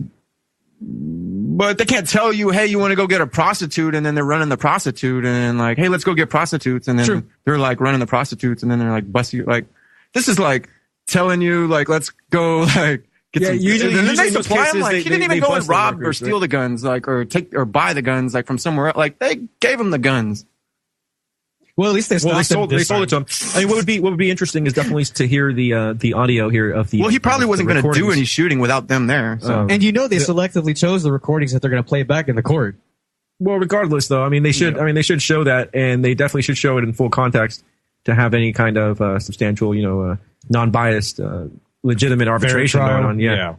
But they can't tell you, hey, you want to go get a prostitute, and then they're running the prostitute, and like, hey, let's go get prostitutes, and then they're like running the prostitutes, and then they're like bust you. Like, this is like telling you, like, let's go, like, get some. Usually they supply them, like, he didn't even go and rob workers, or steal the guns, like, or buy the guns, like, from somewhere else. Like, they gave him the guns. Well, at least they sold it to him. I mean, what would be interesting is definitely to hear the audio here of the. Well, he probably wasn't going to do any shooting without them there. So. And you know they selectively chose the recordings that they're going to play back in the court. Well, regardless, though, I mean they should. I mean they should show that, and they definitely should show it in full context to have any kind of substantial, non-biased, legitimate arbitration going on. Yeah.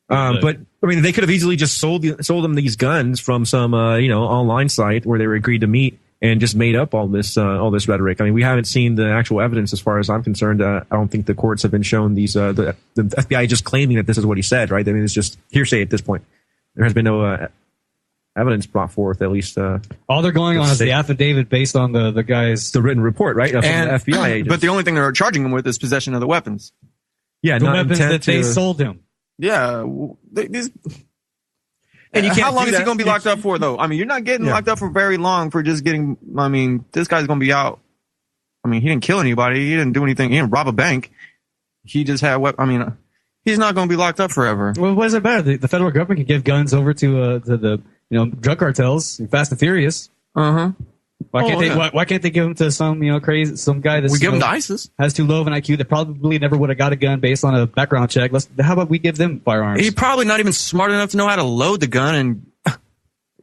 But I mean, they could have easily just sold them these guns from some online site where they were agreed to meet. And just made up all this rhetoric. I mean, we haven't seen the actual evidence, as far as I'm concerned. I don't think the courts have been shown these. The FBI just claiming that this is what he said, right? I mean, it's just hearsay at this point. There has been no evidence brought forth, at least. All they're going on is the affidavit based on the guy's written report, right? From the FBI agents. But the only thing they're charging him with is possession of the weapons. Yeah, the weapons that they sold him. Yeah, these. And how long is he going to be locked up for, though? I mean, you're not getting locked up for very long for just getting. I mean, this guy's going to be out. I mean, he didn't kill anybody. He didn't do anything. He didn't rob a bank. He just had what? I mean, he's not going to be locked up forever. Well, what does it matter? The federal government can give guns over to the drug cartels, Fast and Furious. Why can't they give them to some some guy that's we give them to ISIS has too low of an IQ that probably never would have got a gun based on a background check. How about we give them firearms? He's probably not even smart enough to know how to load the gun and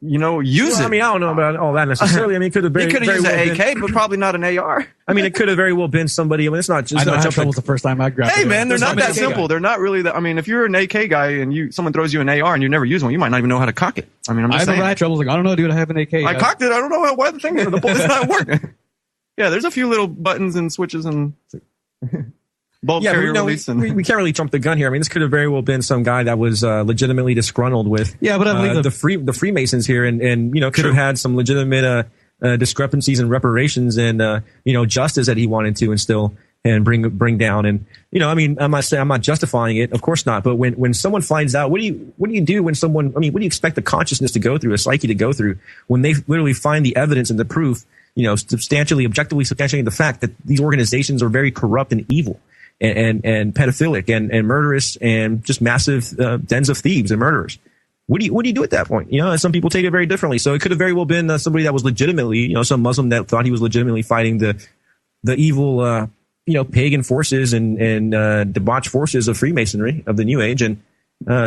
use it. I mean, I don't know about all that necessarily. I mean, he could have used an AK, but probably not an AR. I mean, it could have very well been somebody. I mean, it's not just. I had trouble the first time I grabbed. Hey, man, they're not that simple. They're not really that. I mean, if you're an AK guy and someone throws you an AR and you never use one, you might not even know how to cock it. I mean, I'm just saying. I had trouble. Like, I don't know, dude. I have an AK. I cocked it. I don't know why the bullet's not working. Yeah, there's a few little buttons and switches and. Bulb carrier release we can't really jump the gun here. I mean, this could have very well been some guy that was legitimately disgruntled with but I believe the Freemasons here, and could have had some legitimate discrepancies and reparations and justice that he wanted to instill and bring down. And I mean, I'm not justifying it, of course not. But when someone finds out, what do you do when someone? I mean, what do you expect the consciousness to go through, a psyche to go through when they literally find the evidence and the proof, objectively substantiating the fact that these organizations are very corrupt and evil. And pedophilic and murderous and just massive dens of thieves and murderers. What do you do at that point? Some people take it very differently. So it could have very well been somebody that was legitimately, some Muslim that thought he was legitimately fighting the evil, pagan forces and debauched forces of Freemasonry of the New Age, and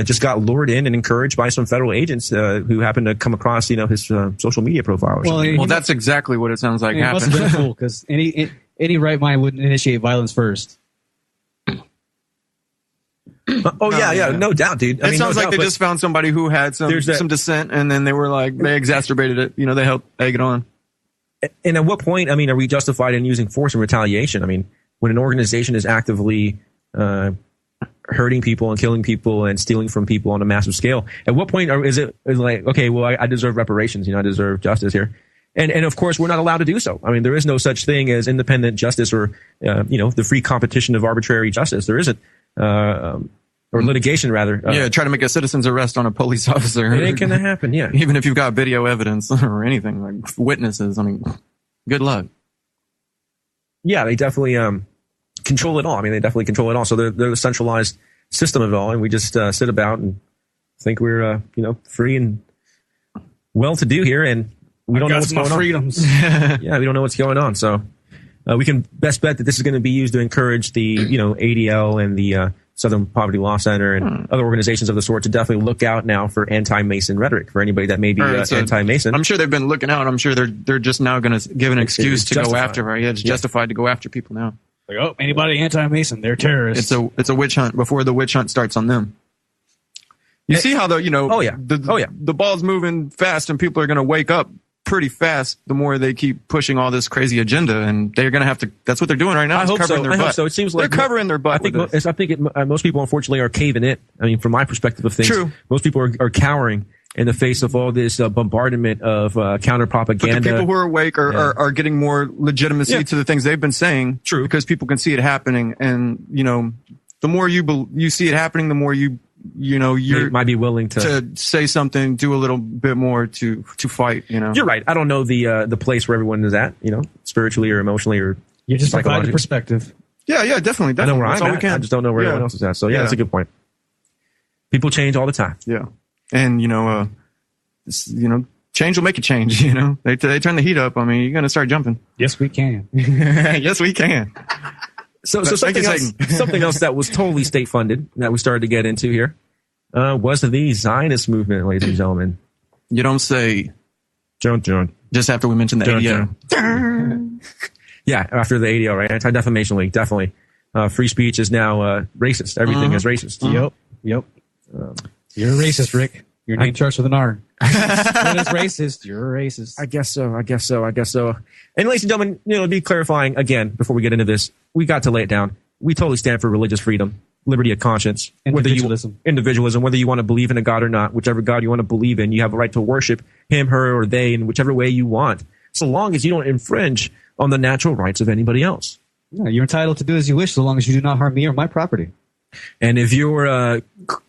just got lured in and encouraged by some federal agents who happened to come across, his social media profile. Well, that's exactly what it sounds like happened. Must have been a fool, because any right mind wouldn't initiate violence first. No doubt, dude. It sounds like they just found somebody who had some dissent, and then they were like, they exacerbated it. They helped egg it on. And at what point, I mean, are we justified in using force and retaliation? I mean, when an organization is actively hurting people and killing people and stealing from people on a massive scale, at what point is it like, okay, well, I deserve reparations, I deserve justice here. And of course, we're not allowed to do so. I mean, there is no such thing as independent justice or, the free competition of arbitrary justice. There isn't. Or litigation, rather. Try to make a citizen's arrest on a police officer. It ain't gonna happen, yeah. Even if you've got video evidence or anything, like witnesses, I mean, good luck. Yeah, they definitely control it all. I mean, they definitely control it all. So they're the centralized system of it all, and we just sit about and think we're, free and well-to-do here, and we don't know what's going on. Freedoms. Yeah, we don't know what's going on, so we can best bet that this is going to be used to encourage the, ADL and the Southern Poverty Law Center and other organizations of the sort to definitely look out now for anti-Mason rhetoric for anybody that may be anti-Mason. I'm sure they've been looking out. I'm sure they're just now going to give an excuse to go after her. Yeah, it's justified to go after people now. Like, anybody anti-Mason, they're terrorists. It's a witch hunt before the witch hunt starts on them. You see how the ball's moving fast and people are going to wake up pretty fast the more they keep pushing all this crazy agenda, and they're going to have to. That's what they're doing right now. I hope so. It seems like they're covering their butt. I think most people, unfortunately, are caving in. I mean, from my perspective of things, most people are cowering in the face of all this bombardment of counter propaganda. But the people who are awake are getting more legitimacy to the things they've been saying. True. Because people can see it happening. And, you know, the more you see it happening, the more you might be willing to say something, do a little bit more to fight, you know. You're right. I don't know the place where everyone is at, you know, spiritually or emotionally or you just provide a perspective. Yeah, definitely. I know where I'm at. I just don't know where everyone else is at. So yeah, that's a good point. People change all the time. Yeah. And, you know, change will make a change, you know. They turn the heat up. I mean, you're going to start jumping. Yes, we can. Yes, we can. So something else that was totally state funded that we started to get into here was the Zionist movement, ladies and gentlemen. You don't say. John. Just after we mentioned the ADO. Yeah, after the ADO, right? Anti-Defamation League, definitely. Free speech is now racist. Everything is racist. Yep. You're a racist, Rick. Your name starts with an R. When it's racist, you're a racist. I guess so. And ladies and gentlemen, you know, to be clarifying again before we get into this, we got to lay it down. We totally stand for religious freedom, liberty of conscience, individualism, whether you want to believe in a God or not, whichever God you want to believe in, you have a right to worship him, her, or they in whichever way you want, so long as you don't infringe on the natural rights of anybody else. Yeah, you're entitled to do as you wish, so long as you do not harm me or my property. And if your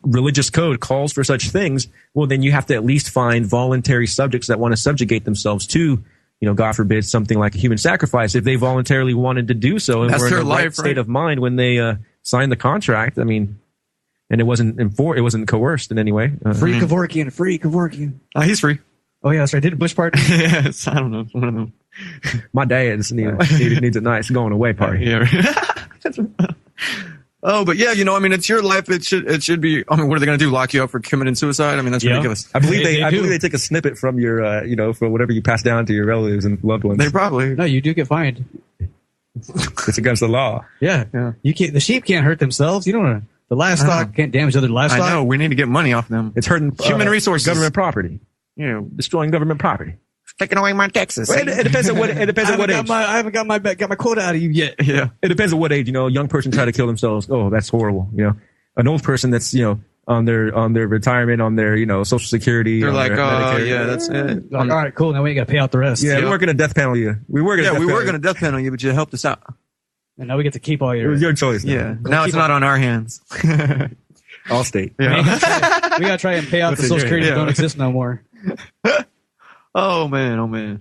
religious code calls for such things, well, then you have to at least find voluntary subjects that want to subjugate themselves to, you know, God forbid, something like a human sacrifice if they voluntarily wanted to do so and were in the right state of mind when they signed the contract. I mean, and it wasn't coerced in any way. Free Kevorkian. He's free. Oh, yeah, that's right. Did Bush pardon? Yes, I don't know. One of them. My dad needs a nice going away party. Yeah. Oh, but yeah, you know, I mean, it's your life. It should be. I mean, what are they going to do? Lock you up for committing suicide? I mean, that's ridiculous. I believe they take a snippet from your, you know, for whatever you pass down to your relatives and loved ones. They probably. No, you do get fined. It's against the law. Yeah. You can't. The sheep can't hurt themselves. You don't. The livestock can't damage other livestock. I know. We need to get money off them. It's hurting human resources, government property. You know, destroying government property. Taking away my taxes. Well, it depends on what. It depends on what age. I haven't got my quota out of you yet. Yeah. It depends on what age. You know, a young person try to kill themselves. Oh, that's horrible. You know, an old person that's, you know, on their retirement, on their, you know, Social Security. They're like, oh yeah, that's it. Like, all right, cool. Now we ain't got to pay out the rest. Yeah, we weren't going to death panel you. We were going to death panel you, but you helped us out. And now we get to keep all your. It was your choice. Yeah. Now it's not on our hands. All state. Yeah. We got to try and pay out the Social Security that don't exist no more. Oh man.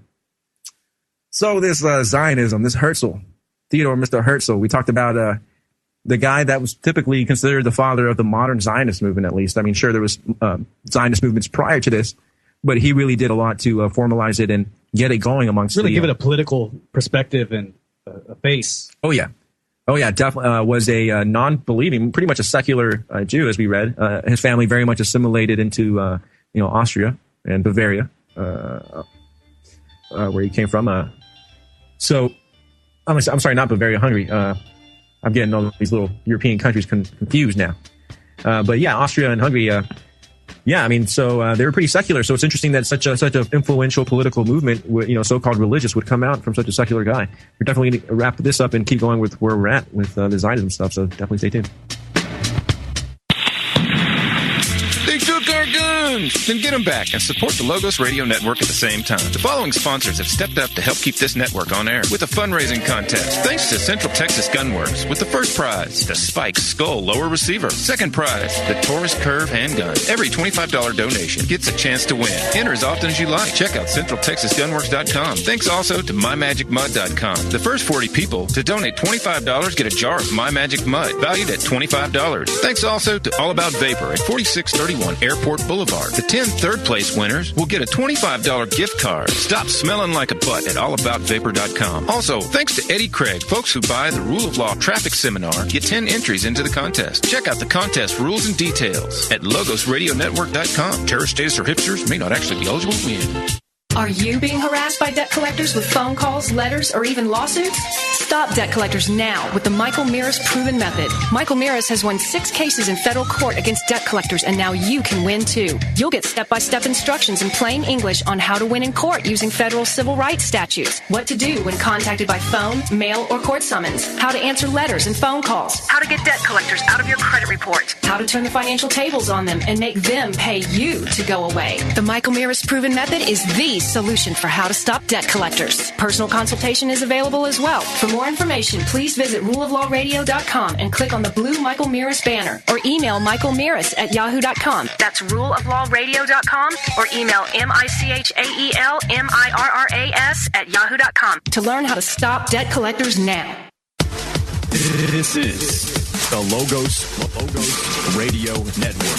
So this Zionism, this Herzl, Theodore Mr. Herzl, we talked about the guy that was typically considered the father of the modern Zionist movement, at least. I mean, sure, there was Zionist movements prior to this, but he really did a lot to formalize it and get it going amongst give it a political perspective and a face. Oh, yeah, definitely was a non-believing, pretty much a secular Jew, as we read. His family very much assimilated into, Austria and Bavaria, where he came from. So, I'm sorry, not Bavaria, Hungary. I'm getting all these little European countries confused now. But yeah, Austria and Hungary. Yeah, I mean, so they were pretty secular. So it's interesting that such an influential political movement, so-called religious, would come out from such a secular guy. We're definitely going to wrap this up and keep going with where we're at with the Zionism stuff. So definitely stay tuned. They took our guns! Then get them back and support the Logos Radio Network at the same time. The following sponsors have stepped up to help keep this network on air with a fundraising contest. Thanks to Central Texas Gunworks with the first prize, the Spike Skull Lower Receiver. Second prize, the Taurus Curve Handgun. Every $25 donation gets a chance to win. Enter as often as you like. Check out CentralTexasGunworks.com. Thanks also to MyMagicMud.com. The first 40 people to donate $25 get a jar of My Magic Mud, valued at $25. Thanks also to All About Vapor at 4631 Airport Boulevard. The 10 third-place winners will get a $25 gift card. Stop smelling like a butt at allaboutVapor.com. Also, thanks to Eddie Craig, folks who buy the Rule of Law Traffic Seminar get 10 entries into the contest. Check out the contest rules and details at LogosRadioNetwork.com. Terror status or hipsters may not actually be eligible to win. Are you being harassed by debt collectors with phone calls, letters, or even lawsuits? Stop debt collectors now with the Michael Mirris Proven Method. Michael Mirris has won 6 cases in federal court against debt collectors, and now you can win too. You'll get step-by-step instructions in plain English on how to win in court using federal civil rights statutes, what to do when contacted by phone, mail, or court summons, how to answer letters and phone calls, how to get debt collectors out of your credit report, how to turn the financial tables on them and make them pay you to go away. The Michael Mirris Proven Method is the solution for how to stop debt collectors. Personal consultation is available as well. For more information, please visit ruleoflawradio.com and click on the blue Michael Mirris banner, or email michaelmirris@yahoo.com. That's ruleoflawradio.com, or email michaelmirras@yahoo.com to learn how to stop debt collectors now. This is the Logos Radio Network.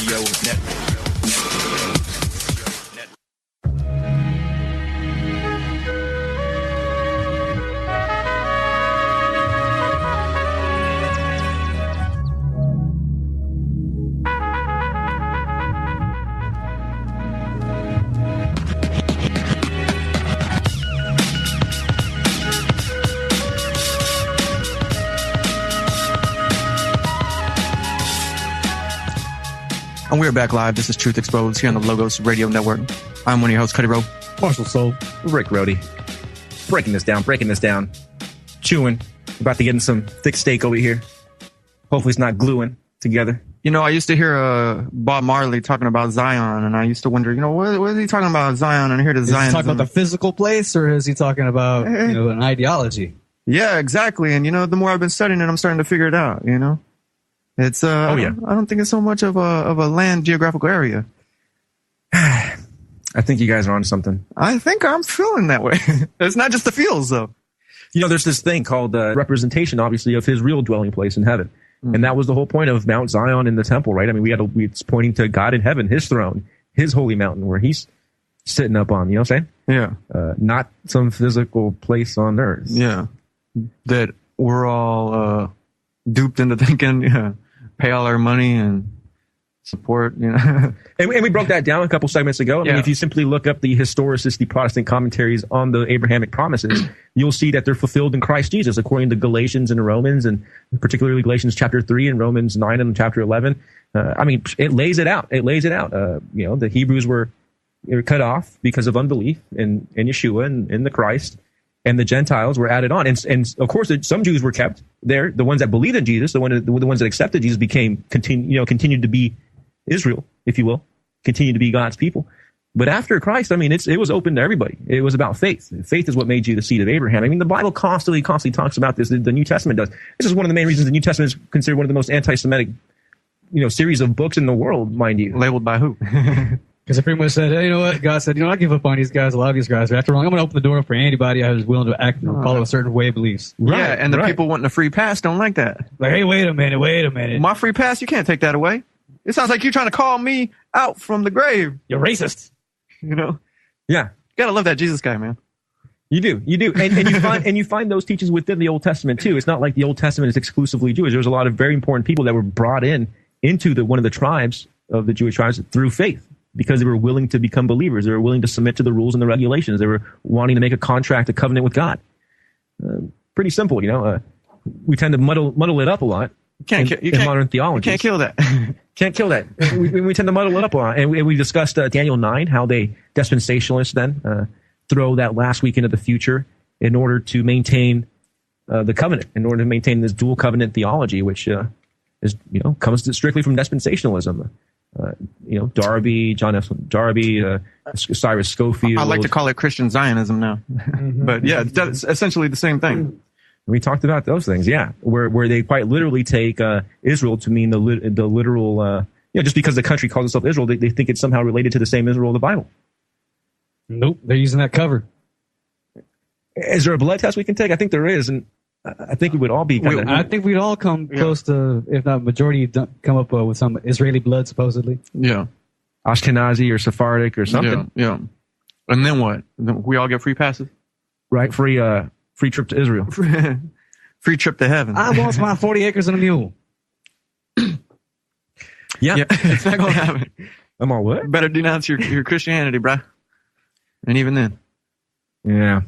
And we are back live. This is Truth Exposed here on the Logos Radio Network. I'm one of your hosts, Cuddy Rowe. Marshall Soul. Rick Rody. Breaking this down. Chewing. About to get in some thick steak over here. Hopefully it's not gluing together. You know, I used to hear Bob Marley talking about Zion, and I used to wonder, what is he talking about Zion? And I hear the Zion. Is he talking about the physical place, or is he talking about an ideology? Yeah, exactly. And the more I've been studying it, I'm starting to figure it out. It's I don't think it's so much of a land geographical area. I think you guys are on something. I think I'm feeling that way. It's not just the feels, though. There's this thing called representation, obviously, of his real dwelling place in heaven. And that was the whole point of Mount Zion in the temple, right? I mean, it's pointing to God in heaven, his throne, his holy mountain where he's sitting up on, you know what I'm saying? Yeah. Not some physical place on earth. Yeah. That we're all duped into thinking, pay all our money and support, And we broke that down a couple segments ago. I mean, if you simply look up the historicist, the Protestant commentaries on the Abrahamic promises, you'll see that they're fulfilled in Christ Jesus, according to Galatians and Romans, and particularly Galatians chapter 3 and Romans 9 and chapter 11. It lays it out. The Hebrews were cut off because of unbelief in Yeshua and in the Christ, and the Gentiles were added on. And of course, some Jews were kept there. The ones that believed in Jesus, the ones that accepted Jesus continued to be Israel, if you will, continued to be God's people. But after Christ, it was open to everybody. It was about faith. Faith is what made you the seed of Abraham. The Bible constantly talks about this. The New Testament does. This is one of the main reasons the New Testament is considered one of the most anti-Semitic, series of books in the world, mind you. Labeled by who? Because it pretty much said, hey, you know what? God said, I give up on these guys. A lot of these guys are after wrong. I'm going to open the door up for anybody who's willing to act and follow a certain way of beliefs. Right, yeah, and the people wanting a free pass don't like that. Like, hey, wait a minute. My free pass, you can't take that away. It sounds like you're trying to call me out from the grave. You're racist. Yeah. You gotta love that Jesus guy, man. You do. And you find those teachings within the Old Testament too. It's not like the Old Testament is exclusively Jewish. There's a lot of very important people that were brought into one of the tribes of the Jewish tribes through faith, because they were willing to become believers. They were willing to submit to the rules and the regulations. They were wanting to make a contract, a covenant with God. Pretty simple, we tend to muddle it up a lot. In modern theology. You can't kill that. Can't kill that. we tend to muddle it up a lot. And we discussed Daniel 9, how they dispensationalists then throw that last week into the future in order to maintain the covenant, in order to maintain this dual covenant theology, which comes strictly from dispensationalism. Darby, John F. Darby, Cyrus Schofield. I like to call it Christian Zionism now. But yeah, it's essentially the same thing. We talked about those things, where they quite literally take Israel to mean the literal, just because the country calls itself Israel, they think it's somehow related to the same Israel of the Bible. Nope, they're using that cover. Is there a blood test we can take? I think there is, and I think we would all be. I think we'd all come close to, if not majority, come up with some Israeli blood, supposedly. Yeah, Ashkenazi or Sephardic or something. Yeah. And then what? We all get free passes, right? Free trip to Israel. Free trip to heaven. I lost my 40 acres and a mule. Yeah, it's not gonna happen. I'm all what? Better denounce your Christianity, bruh. And even then. Yeah.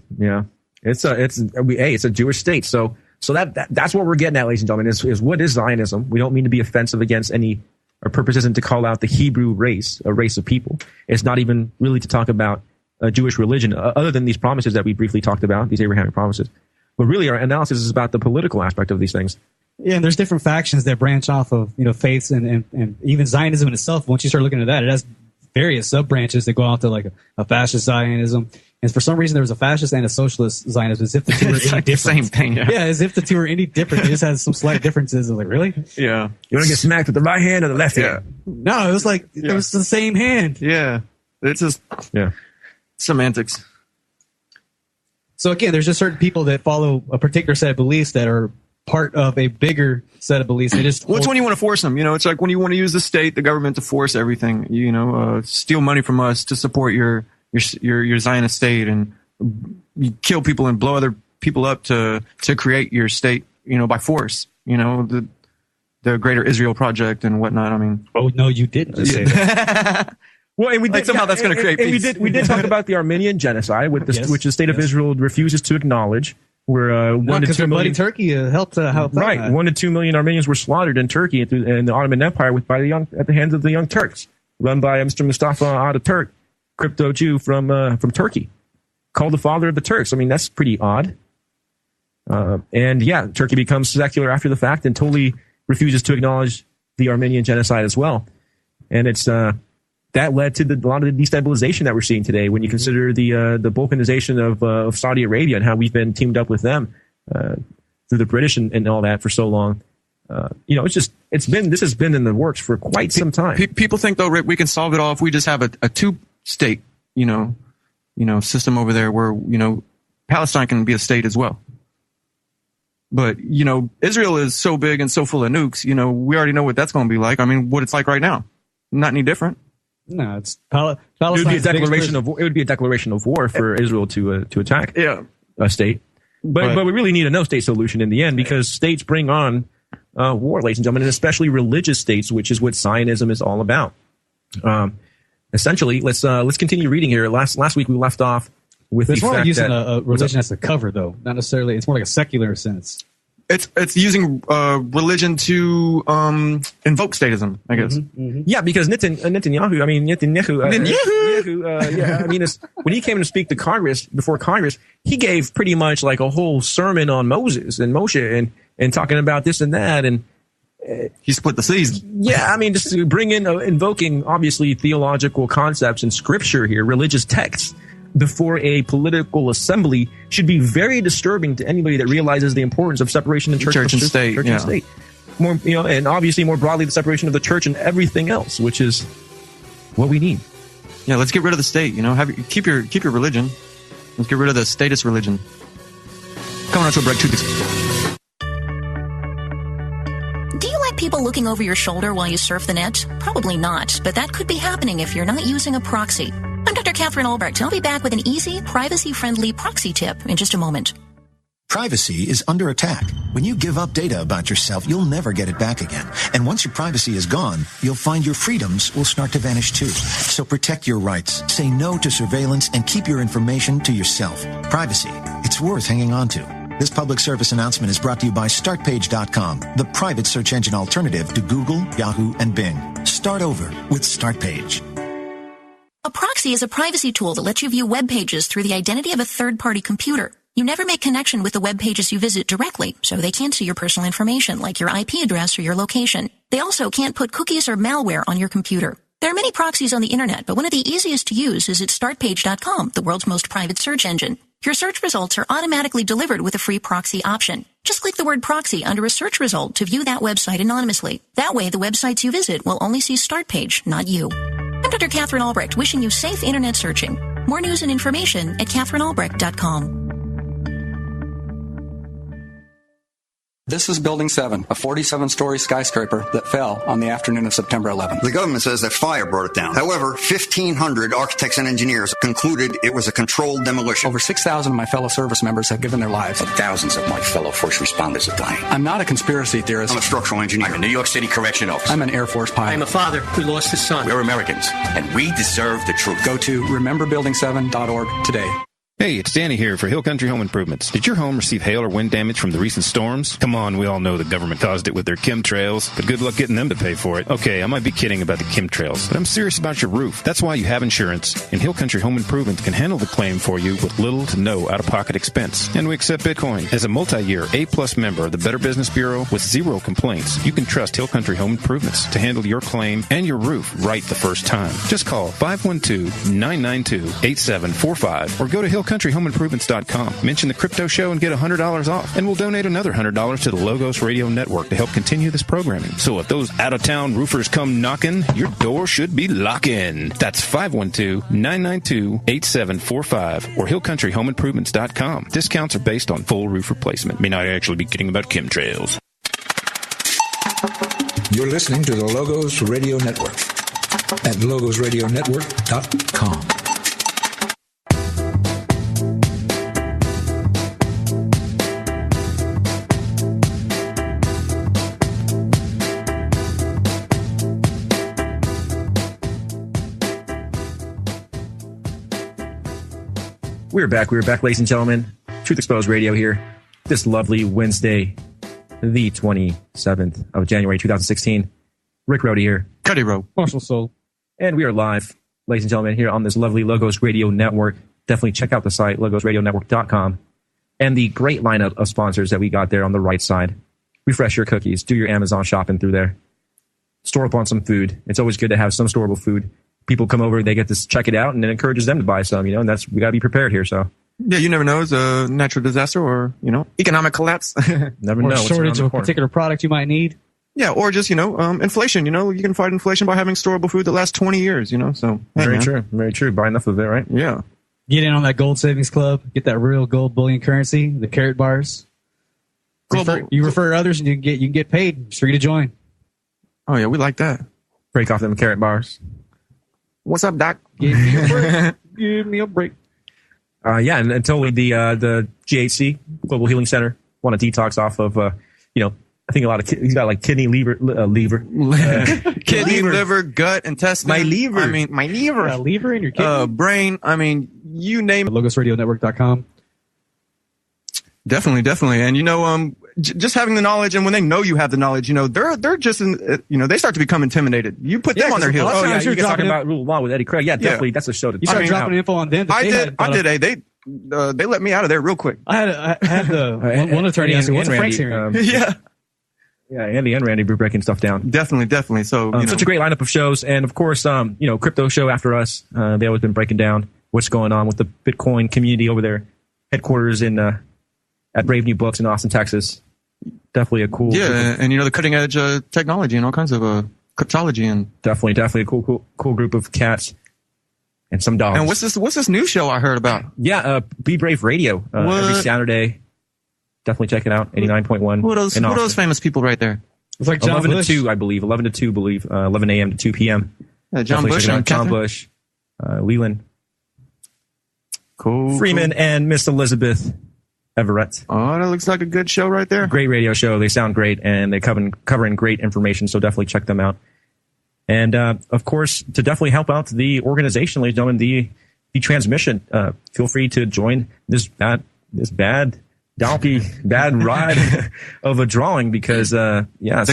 It's a Jewish state. So that's what we're getting at, ladies and gentlemen, is what is Zionism? We don't mean to be offensive against any. Our purpose isn't to call out the Hebrew race, a race of people. It's not even really to talk about a Jewish religion, other than these promises that we briefly talked about, these Abrahamic promises. But really, our analysis is about the political aspect of these things. Yeah, and there's different factions that branch off of faiths and even Zionism in itself. Once you start looking at that, it has various sub branches that go out to like a fascist Zionism. And for some reason, there was a fascist and a socialist Zionism, as if the two were any like different. The same thing. Yeah, as if the two were any different. They just had some slight differences. I was like, really? Yeah. You want to get smacked with the right hand or the left hand? No, it was like it was the same hand. Yeah. It's just semantics. So again, there's just certain people that follow a particular set of beliefs that are part of a bigger set of beliefs. They just it's when you want to force them. It's like when you want to use the state, the government to force everything. Steal money from us to support your Zionist state, and you kill people and blow other people up to create your state. By force. The Greater Israel Project and whatnot. I mean, oh no, you didn't just say that. Well, and we did somehow that's going to create peace. We did talk about the Armenian genocide, which the state of Israel refuses to acknowledge. Where 1 to 2 million Turkey helped help right. That. 1 to 2 million Armenians were slaughtered in Turkey in the Ottoman Empire at the hands of the Young Turks, run by Mr. Mustafa Ataturk, crypto Jew from Turkey, called the father of the Turks. I mean, that's pretty odd. Turkey becomes secular after the fact and totally refuses to acknowledge the Armenian genocide as well. And it's that led to a lot of the destabilization that we're seeing today. When you consider the balkanization of Saudi Arabia and how we've been teamed up with them through the British and all that for so long. This has been in the works for quite some time. People think though, Rick, we can solve it all if we just have a two-state, system over there where Palestine can be a state as well. But Israel is so big and so full of nukes. We already know what that's going to be like. I mean, what it's like right now, not any different. No, it's It would be a declaration of war for Israel to attack a state. But we really need a no state solution in the end, because states bring on war, ladies and gentlemen, and especially religious states, which is what Zionism is all about. Essentially, let's continue reading here. Last week we left off with it's the more fact like using that a religion as a cover, though. Not necessarily. It's more like a secular sense. It's using religion to invoke statism, I guess. Mm-hmm. Yeah, because Netanyahu, when he came to speak to Congress, before Congress, he gave pretty much like a whole sermon on Moses and Moshe and talking about this and that, and he split the seas. Yeah, I mean, just to bring in invoking obviously theological concepts and scripture here, religious texts, before a political assembly should be very disturbing to anybody that realizes the importance of separation in church and state. And state. More, and obviously more broadly, the separation of the church and everything else, which is what we need. Yeah, let's get rid of the state. Keep your religion. Let's get rid of the statist religion. Coming on to a break. Do you like people looking over your shoulder while you surf the net? Probably not, but that could be happening if you're not using a proxy. I'm Dr. Catherine Albrecht, and I'll be back with an easy, privacy-friendly proxy tip in just a moment. Privacy is under attack. When you give up data about yourself, you'll never get it back again. And once your privacy is gone, you'll find your freedoms will start to vanish too. So protect your rights, say no to surveillance, and keep your information to yourself. Privacy, it's worth hanging on to. This public service announcement is brought to you by StartPage.com, the private search engine alternative to Google, Yahoo, and Bing. Start over with StartPage. A proxy is a privacy tool that lets you view web pages through the identity of a third-party computer. You never make connection with the web pages you visit directly, so they can't see your personal information like your IP address or your location. They also can't put cookies or malware on your computer. There are many proxies on the internet, but one of the easiest to use is at StartPage.com, the world's most private search engine. Your search results are automatically delivered with a free proxy option. Just click the word proxy under a search result to view that website anonymously. That way, the websites you visit will only see StartPage, not you. I'm Dr. Catherine Albrecht, wishing you safe internet searching. More news and information at CatherineAlbrecht.com. This is Building 7, a 47-story skyscraper that fell on the afternoon of September 11th. The government says that fire brought it down. However, 1,500 architects and engineers concluded it was a controlled demolition. Over 6,000 of my fellow service members have given their lives. And thousands of my fellow first responders are dying. I'm not a conspiracy theorist. I'm a structural engineer. I'm a New York City correction officer. I'm an Air Force pilot. I'm a father who lost his son. We're Americans, and we deserve the truth. Go to rememberbuilding7.org today. Hey, it's Danny here for Hill Country Home Improvements. Did your home receive hail or wind damage from the recent storms? Come on, we all know the government caused it with their chemtrails, but good luck getting them to pay for it. Okay, I might be kidding about the chemtrails, but I'm serious about your roof. That's why you have insurance, and Hill Country Home Improvements can handle the claim for you with little to no out-of-pocket expense. And we accept Bitcoin. As a multi-year A-plus member of the Better Business Bureau with 0 complaints, you can trust Hill Country Home Improvements to handle your claim and your roof right the first time. Just call 512-992-8745 or go to HillCountryHomeImprovements.com. Mention the Crypto Show and get $100 off, and we'll donate another $100 to the Logos Radio Network to help continue this programming. So if those out-of-town roofers come knocking, your door should be locking. That's 512-992-8745 or HillCountryHomeImprovements.com. Discounts are based on full roof replacement. May not actually be kidding about chemtrails. You're listening to the Logos Radio Network at LogosRadioNetwork.com. We're back, ladies and gentlemen. Truth Exposed Radio here. This lovely Wednesday, the 27th of January, 2016. Rick Rhodey here. Cuddy Rowe. Marshall Soul. And we are live, ladies and gentlemen, here on this lovely Logos Radio Network. Definitely check out the site, logosradionetwork.com. And the great lineup of sponsors that we got there on the right side. Refresh your cookies. Do your Amazon shopping through there. Store up on some food. It's always good to have some storable food. People come over, they get to check it out, and it encourages them to buy some, and we got to be prepared here, so. Yeah, you never know. It's a natural disaster or, economic collapse. Never Or know. a shortage of a particular product you might need. Yeah, or just, inflation, you can fight inflation by having storable food that lasts 20 years, so. Hey, Very man. true. Very true. Buy enough of it, right? Yeah. Get in on that gold savings club. Get that real gold bullion currency, the carrot bars. You refer others and you can get paid. It's free to join. Oh, yeah, we like that. Break off them carrot bars. What's up, Doc? Give me a break. Give me a break. Yeah, and until the GHC, Global Healing Center, want to detox off of, I think he's got like kidney, liver. Kidney, liver, gut, intestine. My liver. My liver. A liver in your kidney. Brain. You name it. LogosRadioNetwork.com. Definitely. And, just having the knowledge, and when they know you have the knowledge, they're just, they start to become intimidated. You put them on their heels. Oh, yeah, you're talking about Rule of Law with Eddie Craig. Yeah, definitely. That's a show to You start dropping info on them. I did. They let me out of there real quick. I had the one attorney ask me, what's a Frank's hearing? Yeah, Andy and Randy were breaking stuff down. Definitely. So, such a great lineup of shows. And of course, Crypto Show after us. They always been breaking down what's going on with the Bitcoin community over there. Headquarters at Brave New Books in Austin, Texas. Definitely a cool. Yeah, and the cutting edge technology and all kinds of cryptology and definitely a cool group of cats and some dogs. And what's this new show I heard about? Yeah, Be Brave Radio every Saturday. Definitely check it out. 89.1. Who are those famous people right there? It's like John 11 Bush. to 2, I believe. 11 to 2, 11 a.m. to 2 p.m. John Bush and John Bush, Leland, cool, Freeman, and Miss Elizabeth Everett. Oh, that looks like a good show right there. Great radio show. They sound great, and they covering great information, so definitely check them out. And, of course, to definitely help out the organization, ladies and gentlemen, the transmission, feel free to join this bad ride of a drawing because, it's a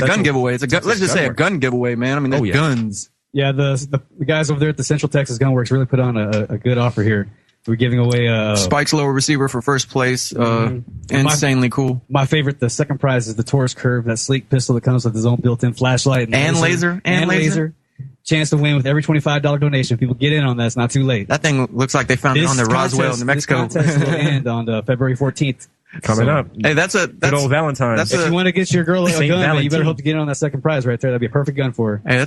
gun giveaway. Let's just say a gun giveaway, man. I mean, that's guns. Yeah, the guys over there at the Central Texas Gunworks really put on a good offer here. We're giving away Spike's lower receiver for first place. Insanely cool. My favorite, the second prize, is the Taurus Curve, that sleek pistol that comes with its own built-in flashlight and laser. Chance to win with every $25 donation. People get in on that. It's not too late. That thing looks like they found it on the Roswell, New Mexico. This contest will end on February 14th. Coming up. Hey, that's good old Valentine's. If you want to get your girl a gun, man, you better hope to get in on that second prize right there. That'd be a perfect gun for her. Hey,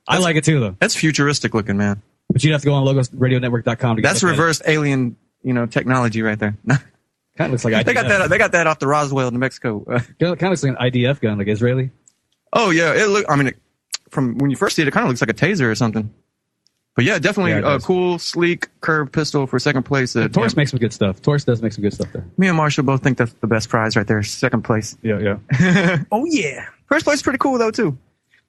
I like it too, though. That's futuristic looking, man. But you'd have to go on LogosRadioNetwork.com to get that's reverse alien, technology right there. Kind of looks like IDF. They got that off the Roswell, New Mexico. Kind of looks like an IDF gun, like Israeli. Oh yeah, from when you first see it, it kind of looks like a taser or something. But yeah, definitely a cool, sleek, curved pistol for second place. Taurus makes some good stuff. Taurus does make some good stuff there. Me and Marshall both think that's the best prize right there. Second place. Yeah. Oh yeah. First place is pretty cool though too.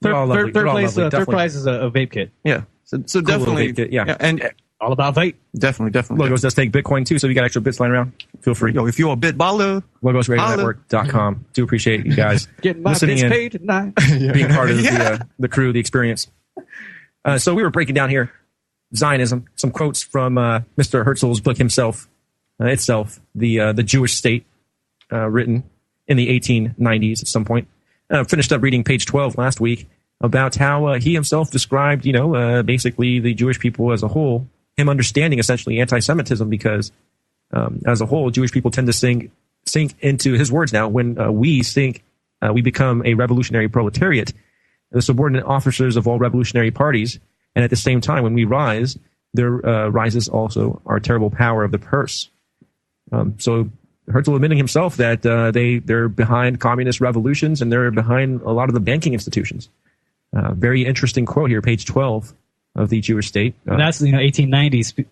Third prize is a vape kit. Yeah. So definitely, kit, yeah. And All about vape. Definitely. Logos does take Bitcoin too, so if you got extra bits lying around, feel free. Yo, if you're a bit baller, LogosRadioNetwork.com. Do appreciate you guys Getting my listening bits in, paid tonight. being part of the crew, the experience. So we were breaking down here Zionism, some quotes from Mr. Herzl's book himself, the Jewish State, written in the 1890s at some point. Finished up reading page 12 last week about how he himself described, basically the Jewish people as a whole, him understanding essentially anti-Semitism because as a whole, Jewish people tend to sink into his words now. When we become a revolutionary proletariat, the subordinate officers of all revolutionary parties, and at the same time, when we rise, there rises also our terrible power of the purse. So Herzl admitting himself that they're behind communist revolutions and they're behind a lot of the banking institutions. Very interesting quote here, page 12 of the Jewish State. That's 1890s.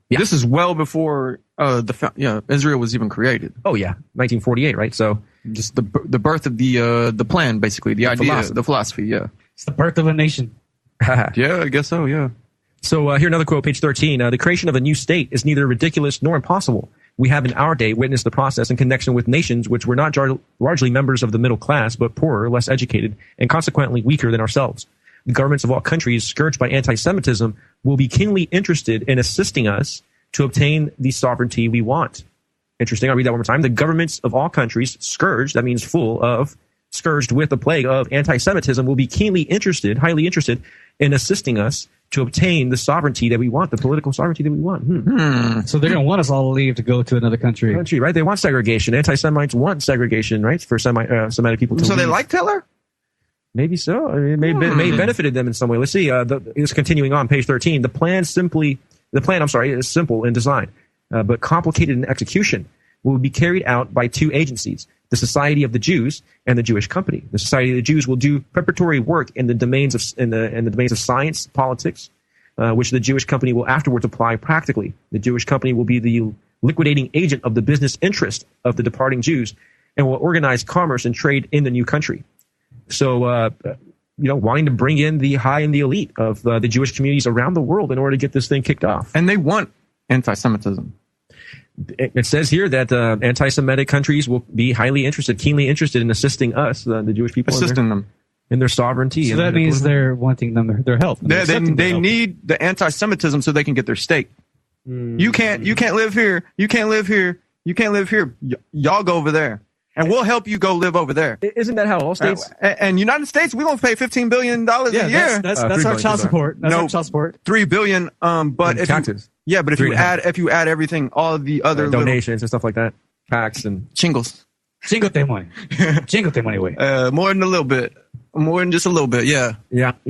Yeah. This is well before Israel was even created. Oh yeah, 1948, right? So just the birth of the plan, basically, the idea, the philosophy. Yeah, it's the birth of a nation. Yeah, I guess so. Yeah. So here another quote, page 13. The creation of a new state is neither ridiculous nor impossible. We have in our day witnessed the process in connection with nations which were not largely members of the middle class, but poorer, less educated, and consequently weaker than ourselves. The governments of all countries scourged by anti-Semitism will be keenly interested in assisting us to obtain the sovereignty we want. Interesting. I'll read that one more time. The governments of all countries scourged, that means scourged with the plague of anti-Semitism, will be highly interested in assisting us to obtain the sovereignty that we want, the political sovereignty that we want. So they're going to want us all to leave to go to another country. Right? They want segregation. Anti-Semites want segregation, right? For Semitic people to leave. They like Hitler? Maybe so. I mean, it may benefited them in some way. Let's see. It's continuing on, page 13. The plan is simple in design, but complicated in execution. Will be carried out by two agencies: the Society of the Jews and the Jewish Company. The Society of the Jews will do preparatory work in the domains of science, politics, which the Jewish Company will afterwards apply practically. The Jewish Company will be the liquidating agent of the business interest of the departing Jews and will organize commerce and trade in the new country. So, wanting to bring in the high and the elite of the Jewish communities around the world in order to get this thing kicked off. And they want anti-Semitism. It says here that anti-Semitic countries will be keenly interested in assisting us, the Jewish people, in their sovereignty. So that means they're wanting their help. They need the anti-Semitism so they can get their stake. You can't live here. You can't live here. You can't live here. Y'all go over there. And we'll help you go live over there. Isn't that how all states? And United States, we won't pay $15 billion a year. That's our child support. That's our child support. $3 billion. But if taxes. But if you add everything, all the other donations and stuff like that, tax and chingles, jingle money away. More than a little bit. More than just a little bit. Yeah.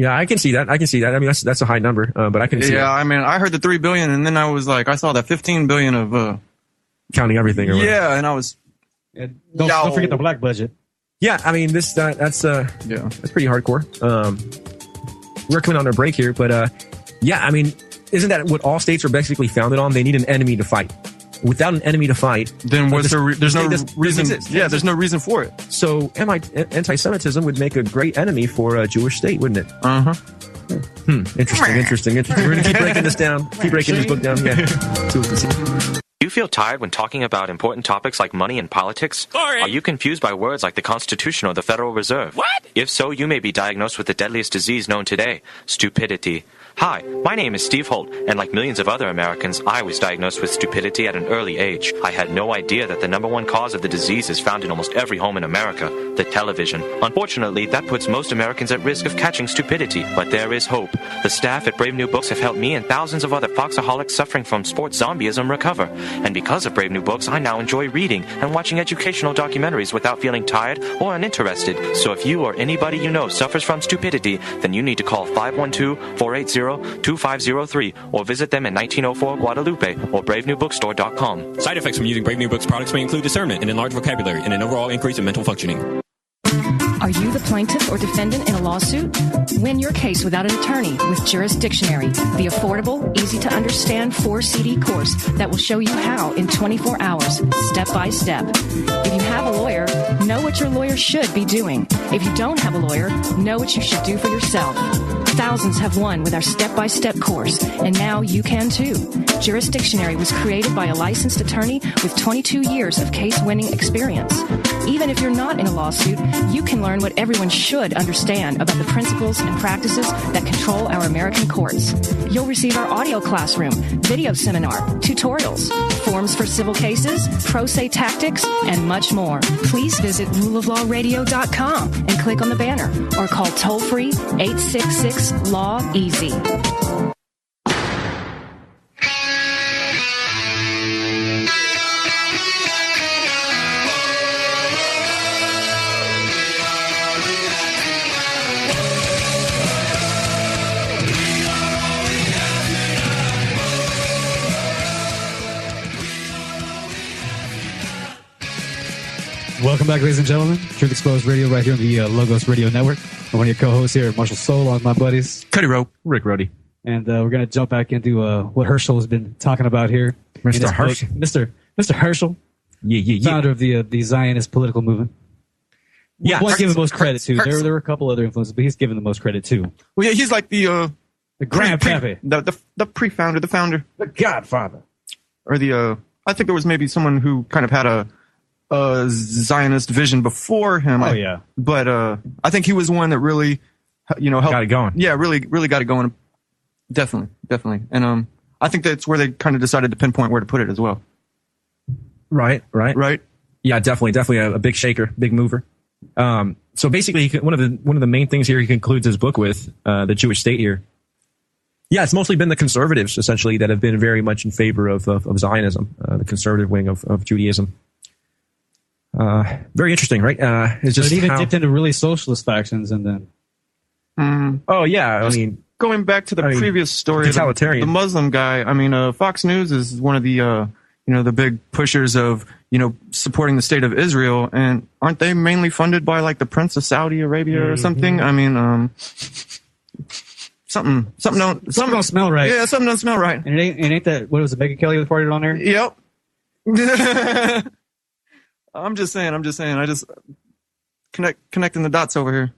I can see that. I mean, that's a high number, but I can see. Yeah, I mean, I heard the $3 billion, and then I was like, I saw that $15 billion of counting everything. Or whatever. Yeah, and I was. Don't forget the black budget. Yeah, I mean that's pretty hardcore. We're coming on our break here, but I mean, isn't that what all states are basically founded on? They need an enemy to fight. Without an enemy to fight, then there's no reason. Yeah, there's no reason for it. So anti-Semitism would make a great enemy for a Jewish state, wouldn't it? Interesting. We're gonna keep breaking this down. Keep breaking this book down. Yeah. See what we can see. Do you feel tired when talking about important topics like money and politics? Are you confused by words like the Constitution or the Federal Reserve? What? If so, you may be diagnosed with the deadliest disease known today, stupidity. Hi, my name is Steve Holt, and like millions of other Americans, I was diagnosed with stupidity at an early age. I had no idea that the number one cause of the disease is found in almost every home in America, the television. Unfortunately, that puts most Americans at risk of catching stupidity, but there is hope. The staff at Brave New Books have helped me and thousands of other Foxaholics suffering from sports zombieism recover. And because of Brave New Books, I now enjoy reading and watching educational documentaries without feeling tired or uninterested. So if you or anybody you know suffers from stupidity, then you need to call 512-480-2503 or visit them in 1904 Guadalupe or bravenewbookstore.com. Side effects from using Brave New Books products may include discernment, an enlarged vocabulary, and an overall increase in mental functioning. Are you the plaintiff or defendant in a lawsuit? Win your case without an attorney with Juris Dictionary, the affordable, easy-to-understand 4-CD course that will show you how in 24 hours, step by step. If you have a lawyer, know what your lawyer should be doing. If you don't have a lawyer, know what you should do for yourself. Thousands have won with our step-by-step course, and now you can too. Juris Dictionary was created by a licensed attorney with 22 years of case-winning experience. Even if you're not in a lawsuit, you can learn what everyone should understand about the principles and practices that control our American courts. You'll receive our audio classroom, video seminar, tutorials, forms for civil cases, pro se tactics, and much more. Please visit ruleoflawradio.com and click on the banner or call toll-free 866-LAW-EASY. Welcome back, ladies and gentlemen. Truth Exposed Radio right here on the Logos Radio Network. I'm one of your co-hosts here, Marshall Soul, along with my buddies. Cuddy Rope, Rick Rody. And we're going to jump back into what Herschel has been talking about here. Mr. Herschel. Mr. Herschel. Yeah. Founder of the Zionist political movement. Yeah. One given the most credit to. There were a couple other influences, but he's given the most credit to. Well, yeah, he's like the grandpappy. The pre-founder, the founder. The godfather. Or I think there was maybe someone who kind of had a Zionist vision before him. Oh, yeah. But I think he was one that really, helped. Got it going. Yeah, really got it going. Definitely. And I think that's where they kind of decided to pinpoint where to put it as well. Right. Yeah, definitely a big shaker, big mover. So basically, one of the main things here he concludes his book with, the Jewish state here. Yeah, it's mostly been the conservatives, essentially, that have been very much in favor of Zionism, the conservative wing of Judaism. Very interesting, right? It's just it even dipped into really socialist factions, and then. Oh yeah, I mean, going back to the previous story, totalitarian. The Muslim guy. I mean, Fox News is one of the the big pushers of supporting the state of Israel, and aren't they mainly funded by like the Prince of Saudi Arabia or something? I mean, something don't smell right. Yeah, something don't smell right. And it ain't that what was it? Megyn Kelly that farted on there? Yep. I'm just saying. I just connecting the dots over here.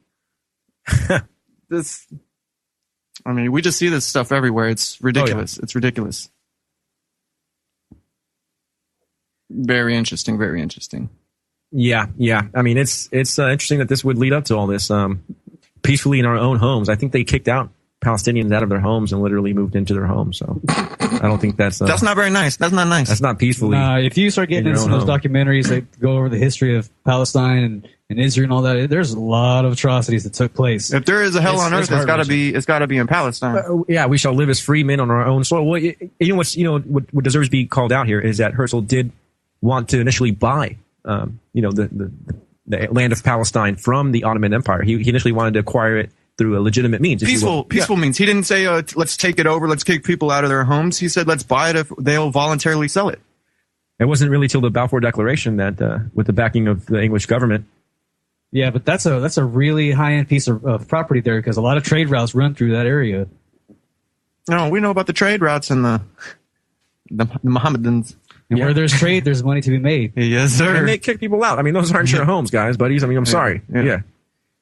We just see this stuff everywhere. It's ridiculous. Oh, yeah. It's ridiculous. Very interesting. Yeah. I mean, it's interesting that this would lead up to all this peacefully in our own homes. I think they kicked out Palestinians out of their homes and literally moved into their homes. So I don't think that's not very nice. That's not nice. That's not peacefully. If you start getting into some of those documentaries that go over the history of Palestine and Israel and all that, there's a lot of atrocities that took place. If there is a hell on earth, it's got to be in Palestine. Yeah, we shall live as free men on our own soil. Well, what deserves to be called out here is that Herzl did want to initially buy, the land of Palestine from the Ottoman Empire. He initially wanted to acquire it through a legitimate means. Peaceful means. He didn't say, let's take it over, let's kick people out of their homes. He said, let's buy it if they'll voluntarily sell it. It wasn't really till the Balfour Declaration that, with the backing of the English government. Yeah, but that's a really high-end piece of property there because a lot of trade routes run through that area. No, we know about the trade routes and the Mohammedans. And where there's trade, there's money to be made. Yes, sir. And they kick people out. I mean, those aren't your homes, guys, buddies. I mean, I'm sorry. Yeah.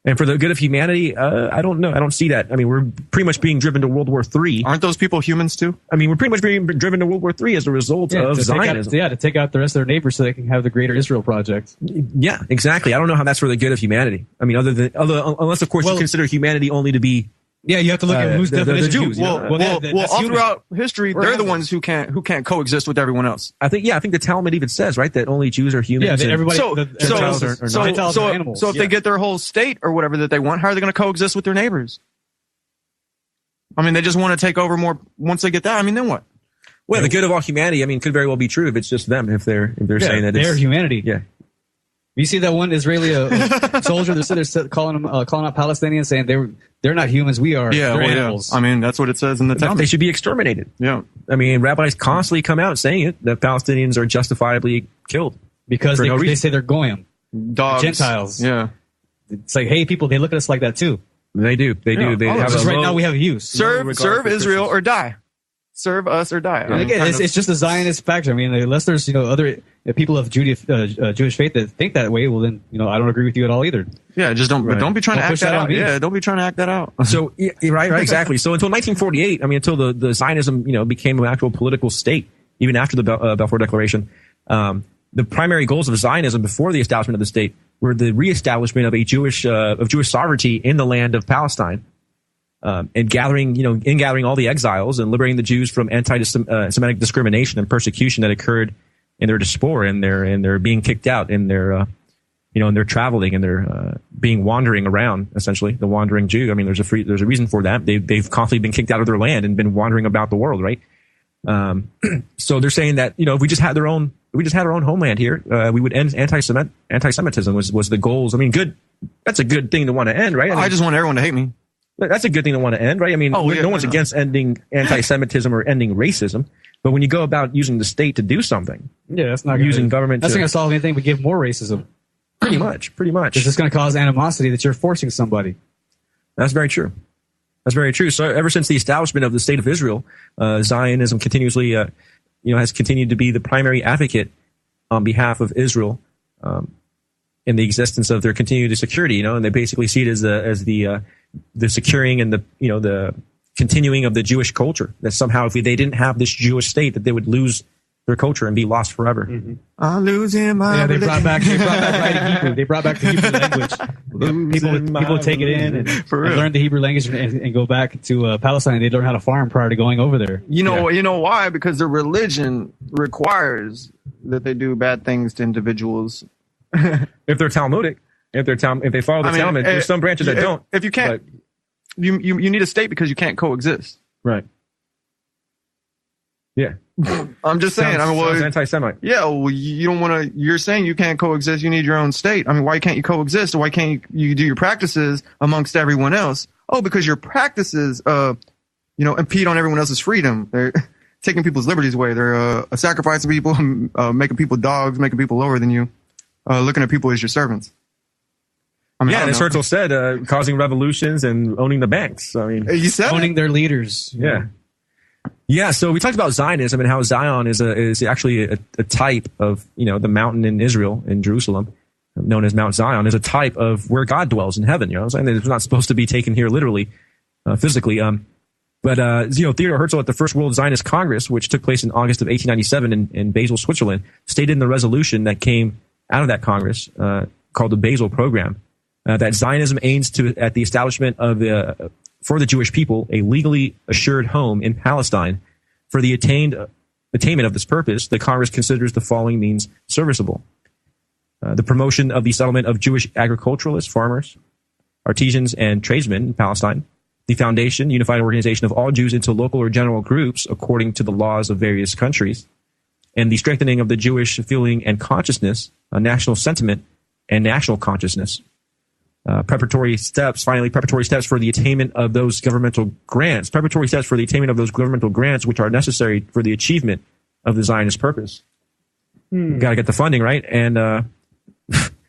And for the good of humanity, I don't know. I don't see that. I mean, we're pretty much being driven to World War III. Aren't those people humans too? I mean, we're pretty much being driven to World War III as a result of Zionism. To take out the rest of their neighbors so they can have the Greater Israel Project. Yeah, exactly. I don't know how that's for the good of humanity. I mean, unless of course you consider humanity only to be. Yeah, you have to look at who's the Jews. All throughout history, they're the ones who can't coexist with everyone else. I think the Talmud even says, right, that only Jews are humans. Yeah, everybody. So if they get their whole state or whatever that they want, how are they going to coexist with their neighbors? I mean, they just want to take over more once they get that. I mean, then what? Well, the good of all humanity, I mean, could very well be true if it's just them. If they're saying that they're humanity. Yeah. You see that one Israeli soldier they're calling out Palestinians saying they're not humans, we are. They're animals. I mean, that's what it says in the text. They should be exterminated. Yeah. I mean, rabbis constantly come out saying it, that Palestinians are justifiably killed. Because they say they're goyim. Dogs. Gentiles. Yeah. It's like, hey, people, they look at us like that too. They do. They do. They have right now we have use. Serve Israel or die. serve us or die. And again, it's just a Zionist factor. I mean, unless there's other people of Jewish faith that think that way, well then I don't agree with you at all either. Yeah, just don't. Right. But don't be trying to act that out. Yeah, don't be trying to act that out. So right, exactly. So until 1948, I mean, until the Zionism became an actual political state, even after the Balfour Declaration, the primary goals of Zionism before the establishment of the state were the reestablishment of Jewish sovereignty in the land of Palestine. And gathering all the exiles and liberating the Jews from anti-Semitic discrimination and persecution that occurred in their diaspora and their being kicked out in their traveling and their being wandering around, essentially the wandering Jew. I mean, there's a reason for that. They've constantly been kicked out of their land and been wandering about the world, right? So they're saying that if we just had our own homeland here, we would end anti-Semitism was the goals. I mean, good. That's a good thing to want to end, right? I just want everyone to hate me. That's a good thing to want to end, right? I mean, no one's against ending anti-Semitism or ending racism, but when you go about using the state to do something, that's not using government. That's not going to solve anything but give more racism. Pretty much. It's just going to cause animosity that you're forcing somebody. That's very true. So ever since the establishment of the state of Israel, Zionism continuously, has continued to be the primary advocate on behalf of Israel, in the existence of their continued security. And they basically see it as the securing and the continuing of the Jewish culture. That somehow if they didn't have this Jewish state, that they would lose their culture and be lost forever. Mm-hmm. I'm losing my they brought back writing Hebrew. They brought back the Hebrew language. People would take it in and learn the Hebrew language and go back to Palestine. They learn how to farm prior to going over there. You know why? Because their religion requires that they do bad things to individuals. If they're Talmudic. If they follow the Talmud, there's some branches that don't. If you can't, you need a state because you can't coexist. Right. Yeah. I'm just saying. Sounds anti-Semite. Yeah. Well, you don't want to. You're saying you can't coexist. You need your own state. I mean, why can't you coexist? Or why can't you do your practices amongst everyone else? Oh, because your practices, impede on everyone else's freedom. They're taking people's liberties away. They're sacrificing people, making people dogs, making people lower than you, looking at people as your servants. I mean, as Herzl said, causing revolutions and owning the banks. I mean, you said owning their leaders. Yeah. So we talked about Zionism and how Zion is actually a type of the mountain in Israel, in Jerusalem, known as Mount Zion, is a type of where God dwells in heaven. And it's not supposed to be taken here literally, physically. But Theodor Herzl at the First World Zionist Congress, which took place in August of 1897 in Basel, Switzerland, stated in the resolution that came out of that Congress, called the Basel Program, that Zionism aims at the establishment of for the Jewish people a legally assured home in Palestine. For the attainment of this purpose, the Congress considers the following means serviceable: the promotion of the settlement of Jewish agriculturalists, farmers, artisans, and tradesmen in Palestine; the foundation, unified organization of all Jews into local or general groups according to the laws of various countries; and the strengthening of the Jewish feeling and consciousness, national sentiment, and national consciousness. Preparatory steps for the attainment of those governmental grants. Preparatory steps for the attainment of those governmental grants which are necessary for the achievement of the Zionist purpose. Got to get the funding, right? And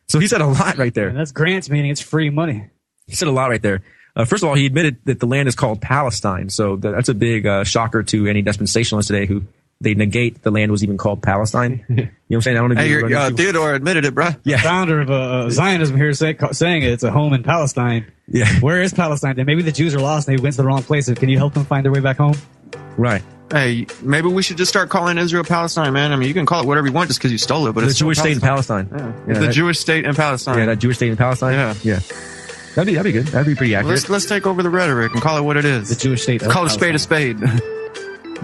so he said a lot right there. And that's grants, meaning it's free money. He said a lot right there. First of all, he admitted that the land is called Palestine. So that's a big shocker to any dispensationalist today who they negate the land was even called Palestine. You know what I'm saying? I don't agree. Theodore admitted it, bro. Yeah. Founder of Zionism here saying it's a home in Palestine. Yeah. Where is Palestine? Then maybe the Jews are lost and they went to the wrong place. Can you help them find their way back home? Right. Hey, maybe we should just start calling Israel Palestine, man. I mean, you can call it whatever you want just because you stole it, but it's the Jewish state in Palestine. Yeah. The Jewish state in Palestine. Yeah, that Jewish state in Palestine. Yeah. That'd be good. That'd be pretty accurate. Let's take over the rhetoric and call it what it is. The Jewish state. Call a spade a spade.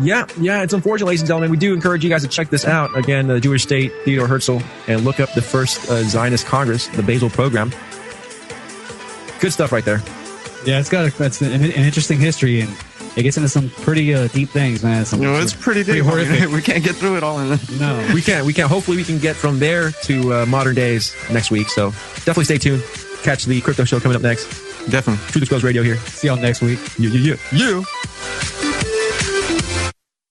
Yeah, it's unfortunate, ladies and gentlemen. We do encourage you guys to check this out. Again, the Jewish State, Theodor Herzl, and look up the First Zionist Congress, the Basel Program. Good stuff right there. Yeah, it's an interesting history, and it gets into some pretty deep things, man. It's pretty deep. Horrific. We can't get through it all. No, we can't. Hopefully, we can get from there to modern days next week. So definitely stay tuned. Catch the Crypto Show coming up next. Definitely. Truth Exposed Radio here. See y'all next week. You.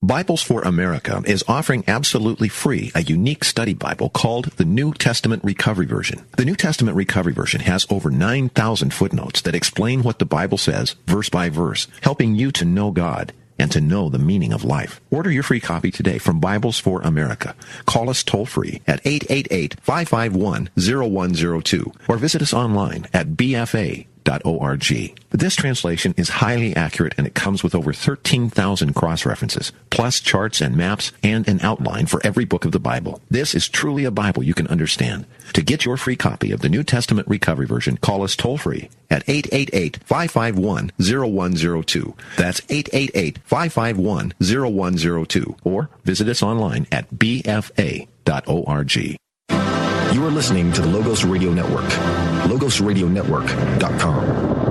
Bibles for America is offering absolutely free a unique study Bible called the New Testament Recovery Version. The New Testament Recovery Version has over 9,000 footnotes that explain what the Bible says, verse by verse, helping you to know God. and to know the meaning of life. Order your free copy today from Bibles for America. Call us toll-free at 888-551-0102 or visit us online at bfa.org. This translation is highly accurate, and it comes with over 13,000 cross-references, plus charts and maps and an outline for every book of the Bible. This is truly a Bible you can understand. To get your free copy of the New Testament Recovery Version, call us toll-free at 888-551-0102. That's 888-551-0102. Or visit us online at bfa.org. You are listening to the Logos Radio Network, logosradionetwork.com.